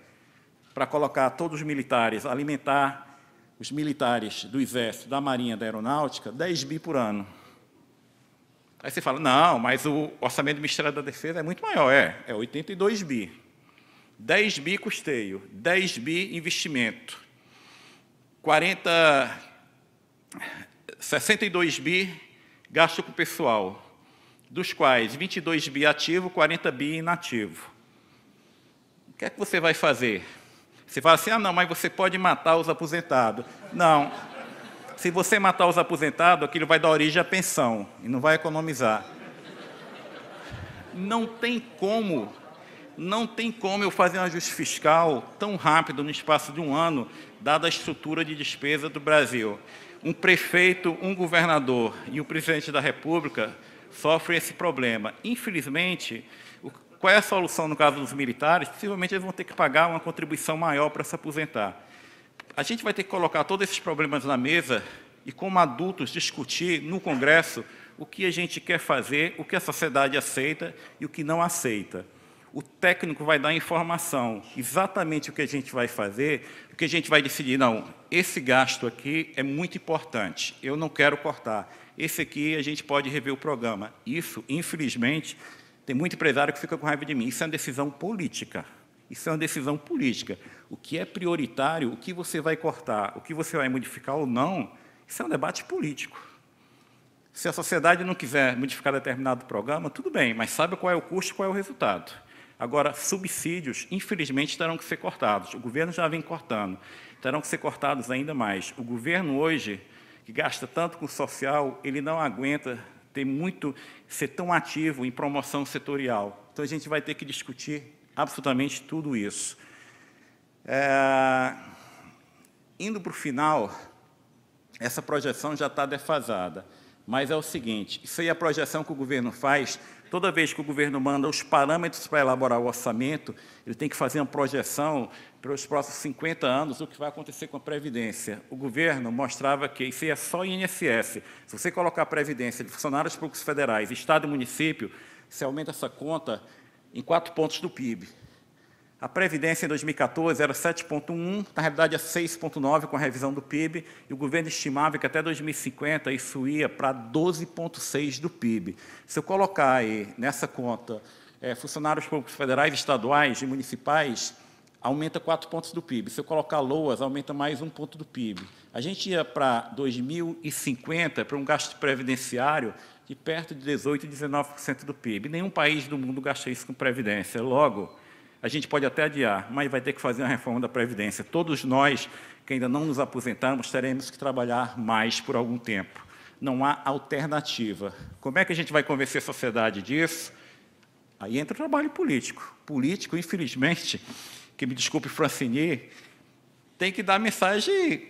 Speaker 2: Para colocar todos os militares, alimentar os militares do Exército, da Marinha, da Aeronáutica, 10 bi por ano. Aí você fala, não, mas o orçamento do Ministério da Defesa é muito maior, é 82 bi. 10 bi custeio, 10 bi investimento, 62 bi gasto com o pessoal, dos quais 22 bi ativo, 40 bi inativo. O que é que você vai fazer? Você fala assim, não, mas você pode matar os aposentados. Não. Se você matar os aposentados, aquilo vai dar origem à pensão e não vai economizar. Não tem como eu fazer um ajuste fiscal tão rápido, no espaço de um ano, dada a estrutura de despesa do Brasil. Um prefeito, um governador e o presidente da República sofrem esse problema. Infelizmente, qual é a solução no caso dos militares? Possivelmente eles vão ter que pagar uma contribuição maior para se aposentar. A gente vai ter que colocar todos esses problemas na mesa e, como adultos, discutir no Congresso o que a gente quer fazer, o que a sociedade aceita e o que não aceita. O técnico vai dar informação, exatamente o que a gente vai fazer, o que a gente vai decidir, não, esse gasto aqui é muito importante, eu não quero cortar, esse aqui a gente pode rever o programa. Isso, infelizmente, tem muito empresário que fica com raiva de mim, isso é uma decisão política. Isso é uma decisão política. O que é prioritário, o que você vai cortar, o que você vai modificar ou não, isso é um debate político. Se a sociedade não quiser modificar determinado programa, tudo bem, mas sabe qual é o custo e qual é o resultado. Agora, subsídios, infelizmente, terão que ser cortados. O governo já vem cortando, terão que ser cortados ainda mais. O governo hoje, que gasta tanto com o social, ele não aguenta ser tão ativo em promoção setorial. Então, a gente vai ter que discutir absolutamente tudo isso. Indo para o final, essa projeção já está defasada. Mas é o seguinte, isso aí é a projeção que o governo faz. Toda vez que o governo manda os parâmetros para elaborar o orçamento, ele tem que fazer uma projeção para os próximos 50 anos do que vai acontecer com a Previdência. O governo mostrava que isso é só INSS. Se você colocar a Previdência de funcionários públicos federais, Estado e município, você aumenta essa conta em 4 pontos do PIB. A Previdência em 2014 era 7,1, na realidade é 6,9 com a revisão do PIB, e o governo estimava que até 2050 isso ia para 12,6 do PIB. Se eu colocar aí nessa conta funcionários públicos federais, estaduais e municipais, aumenta 4 pontos do PIB. Se eu colocar LOAS, aumenta mais 1 ponto do PIB. A gente ia para 2050 para um gasto previdenciário de perto de 18% e 19% do PIB. Nenhum país do mundo gasta isso com previdência. Logo, a gente pode até adiar, mas vai ter que fazer uma reforma da Previdência. Todos nós, que ainda não nos aposentamos, teremos que trabalhar mais por algum tempo. Não há alternativa. Como é que a gente vai convencer a sociedade disso? Aí entra o trabalho político. Político, infelizmente, que me desculpe Francini, tem que dar mensagem...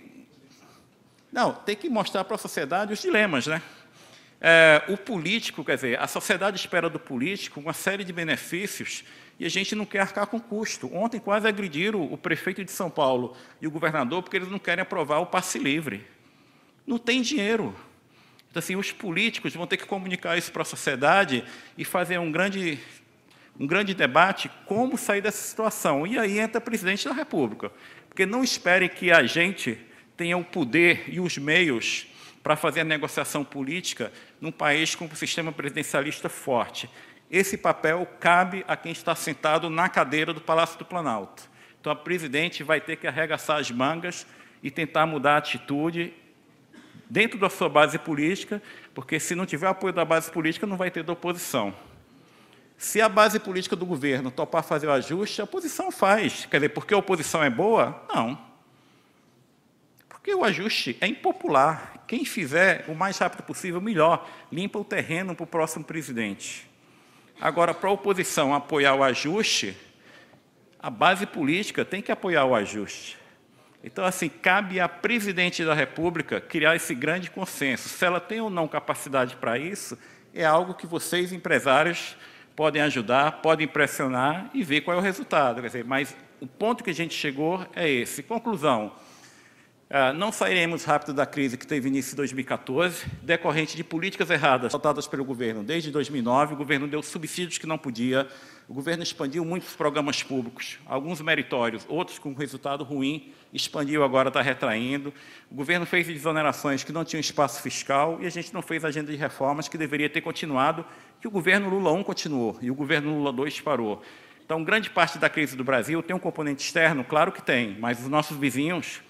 Speaker 2: Não, tem que mostrar para a sociedade os dilemas, né? O político, quer dizer, a sociedade espera do político uma série de benefícios e a gente não quer arcar com custo. Ontem quase agrediram o prefeito de São Paulo e o governador porque eles não querem aprovar o passe livre. Não tem dinheiro. Então, assim, os políticos vão ter que comunicar isso para a sociedade e fazer um grande debate como sair dessa situação. E aí entra o presidente da República. Porque não espere que a gente tenha o poder e os meios para fazer a negociação política num país com um sistema presidencialista forte. Esse papel cabe a quem está sentado na cadeira do Palácio do Planalto. Então, a presidente vai ter que arregaçar as mangas e tentar mudar a atitude dentro da sua base política, porque se não tiver apoio da base política, não vai ter da oposição. Se a base política do governo topar fazer o ajuste, a oposição faz. Quer dizer, porque a oposição é boa? Não. Porque o ajuste é impopular. Quem fizer o mais rápido possível, melhor. Limpa o terreno para o próximo presidente. Agora, para a oposição apoiar o ajuste, a base política tem que apoiar o ajuste. Então, assim, cabe à presidente da República criar esse grande consenso. Se ela tem ou não capacidade para isso, é algo que vocês, empresários, podem ajudar, podem pressionar e ver qual é o resultado. Quer dizer, mas o ponto que a gente chegou é esse. Conclusão. Não sairemos rápido da crise que teve início em 2014, decorrente de políticas erradas adotadas pelo governo desde 2009. O governo deu subsídios que não podia, o governo expandiu muitos programas públicos, alguns meritórios, outros com resultado ruim, expandiu, agora está retraindo. O governo fez desonerações que não tinham espaço fiscal e a gente não fez agenda de reformas que deveria ter continuado, que o governo Lula I continuou e o governo Lula II parou. Então, grande parte da crise do Brasil tem um componente externo, claro que tem, mas os nossos vizinhos,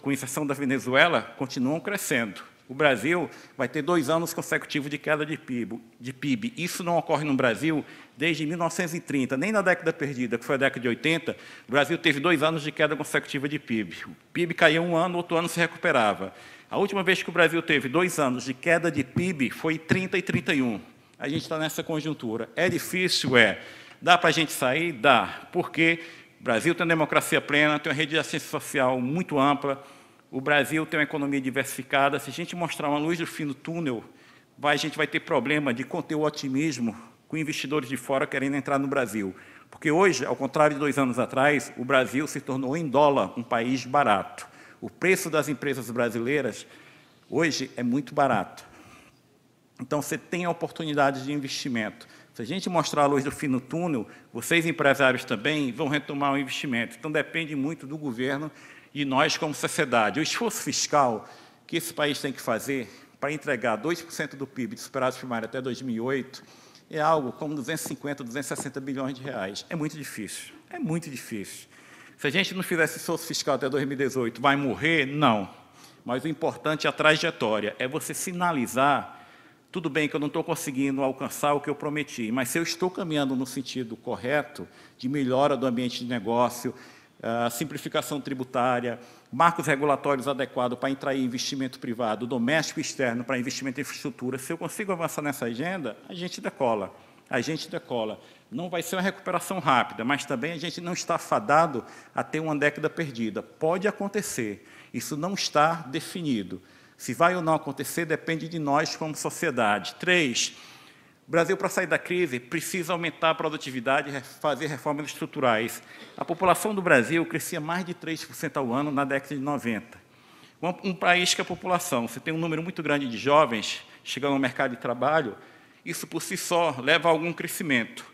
Speaker 2: com exceção da Venezuela, continuam crescendo. O Brasil vai ter 2 anos consecutivos de queda de PIB. Isso não ocorre no Brasil desde 1930, nem na década perdida, que foi a década de 80, o Brasil teve 2 anos de queda consecutiva de PIB. O PIB caía um ano, outro ano se recuperava. A última vez que o Brasil teve 2 anos de queda de PIB foi 30 e 31. A gente está nessa conjuntura. É difícil? É. Dá para a gente sair? Dá. Porque o Brasil tem uma democracia plena, tem uma rede de assistência social muito ampla, o Brasil tem uma economia diversificada. Se a gente mostrar uma luz do fim do túnel, a gente vai ter problema de conter o otimismo com investidores de fora querendo entrar no Brasil. Porque hoje, ao contrário de 2 anos atrás, o Brasil se tornou em dólar um país barato. O preço das empresas brasileiras hoje é muito barato. Então, você tem a oportunidade de investimento. Se a gente mostrar a luz do fim no túnel, vocês, empresários, também vão retomar o investimento. Então, depende muito do governo e nós, como sociedade. O esforço fiscal que esse país tem que fazer para entregar 2% do PIB de superávit primário até 2008 é algo como 250, 260 bilhões de reais. É muito difícil. É muito difícil. Se a gente não fizer esse esforço fiscal até 2018, vai morrer? Não. Mas o importante é a trajetória. É você sinalizar. Tudo bem que eu não estou conseguindo alcançar o que eu prometi, mas se eu estou caminhando no sentido correto, de melhora do ambiente de negócio, simplificação tributária, marcos regulatórios adequados para atrair investimento privado, doméstico e externo para investimento em infraestrutura, se eu consigo avançar nessa agenda, a gente decola. A gente decola. Não vai ser uma recuperação rápida, mas também a gente não está fadado a ter uma década perdida. Pode acontecer, isso não está definido. Se vai ou não acontecer, depende de nós como sociedade. 3, o Brasil, para sair da crise, precisa aumentar a produtividade e fazer reformas estruturais. A população do Brasil crescia mais de 3% ao ano na década de 90. Um país que a população, você tem um número muito grande de jovens chegando ao mercado de trabalho, isso por si só leva a algum crescimento.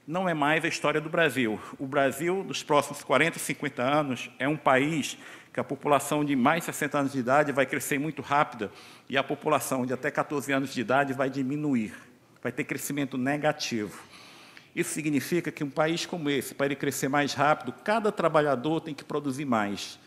Speaker 2: Não é mais a história do Brasil. O Brasil, dos próximos 40, 50 anos, é um país que a população de mais de 60 anos de idade vai crescer muito rápida e a população de até 14 anos de idade vai diminuir, vai ter crescimento negativo. Isso significa que um país como esse, para ele crescer mais rápido, cada trabalhador tem que produzir mais.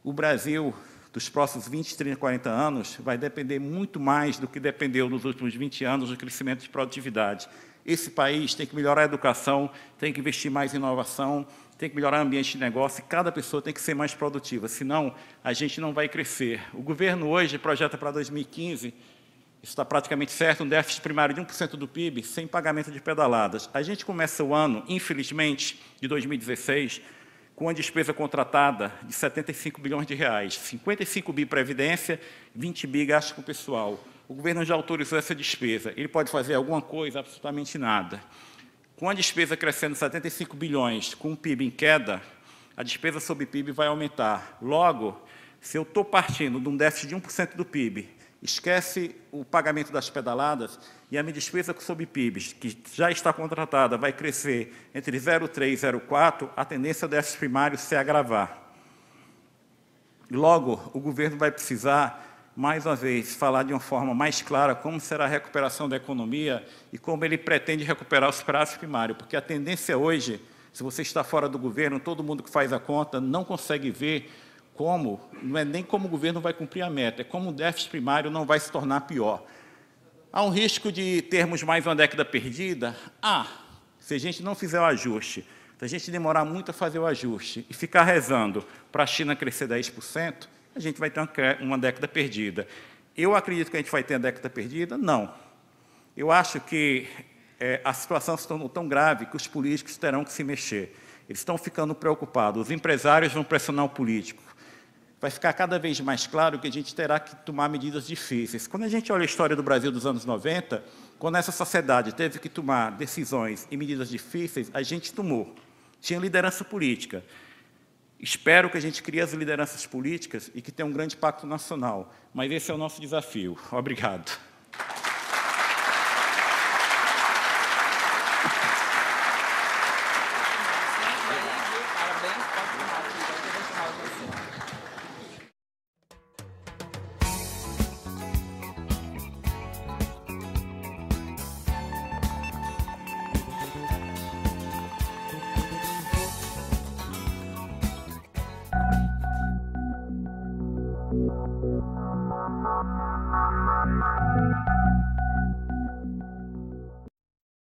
Speaker 2: O Brasil, dos próximos 20, 30, 40 anos, vai depender muito mais do que dependeu nos últimos 20 anos do crescimento de produtividade. Esse país tem que melhorar a educação, tem que investir mais em inovação, tem que melhorar o ambiente de negócio, e cada pessoa tem que ser mais produtiva, senão a gente não vai crescer. O governo hoje projeta para 2015, isso está praticamente certo, um déficit primário de 1% do PIB, sem pagamento de pedaladas. A gente começa o ano, infelizmente, de 2016, com uma despesa contratada de 75 bilhões de reais, 55 bi previdência, 20 bi gasto com o pessoal. O governo já autorizou essa despesa. Ele pode fazer alguma coisa? Absolutamente nada. Com a despesa crescendo 75 bilhões, com o PIB em queda, a despesa sobre PIB vai aumentar. Logo, se eu estou partindo de um déficit de 1% do PIB, esquece o pagamento das pedaladas e a minha despesa sobre PIB, que já está contratada, vai crescer entre 0,3 e 0,4, a tendência do déficit primário se agravar. Logo, o governo vai precisar, mais uma vez, falar de uma forma mais clara como será a recuperação da economia e como ele pretende recuperar o superávit primário, porque a tendência hoje, se você está fora do governo, todo mundo que faz a conta não consegue ver como, não é nem como o governo vai cumprir a meta, é como o déficit primário não vai se tornar pior. Há um risco de termos mais uma década perdida? Se a gente não fizer o ajuste, se a gente demorar muito a fazer o ajuste e ficar rezando para a China crescer 10%, a gente vai ter uma década perdida. Eu acredito que a gente vai ter a década perdida? Não. Eu acho que a situação se tornou tão grave que os políticos terão que se mexer. Eles estão ficando preocupados, os empresários vão pressionar o político. Vai ficar cada vez mais claro que a gente terá que tomar medidas difíceis. Quando a gente olha a história do Brasil dos anos 90, quando essa sociedade teve que tomar decisões e medidas difíceis, a gente tomou. Tinha liderança política. Espero que a gente crie as lideranças políticas e que tenha um grande pacto nacional. Mas esse é o nosso desafio. Obrigado.
Speaker 3: Thank you.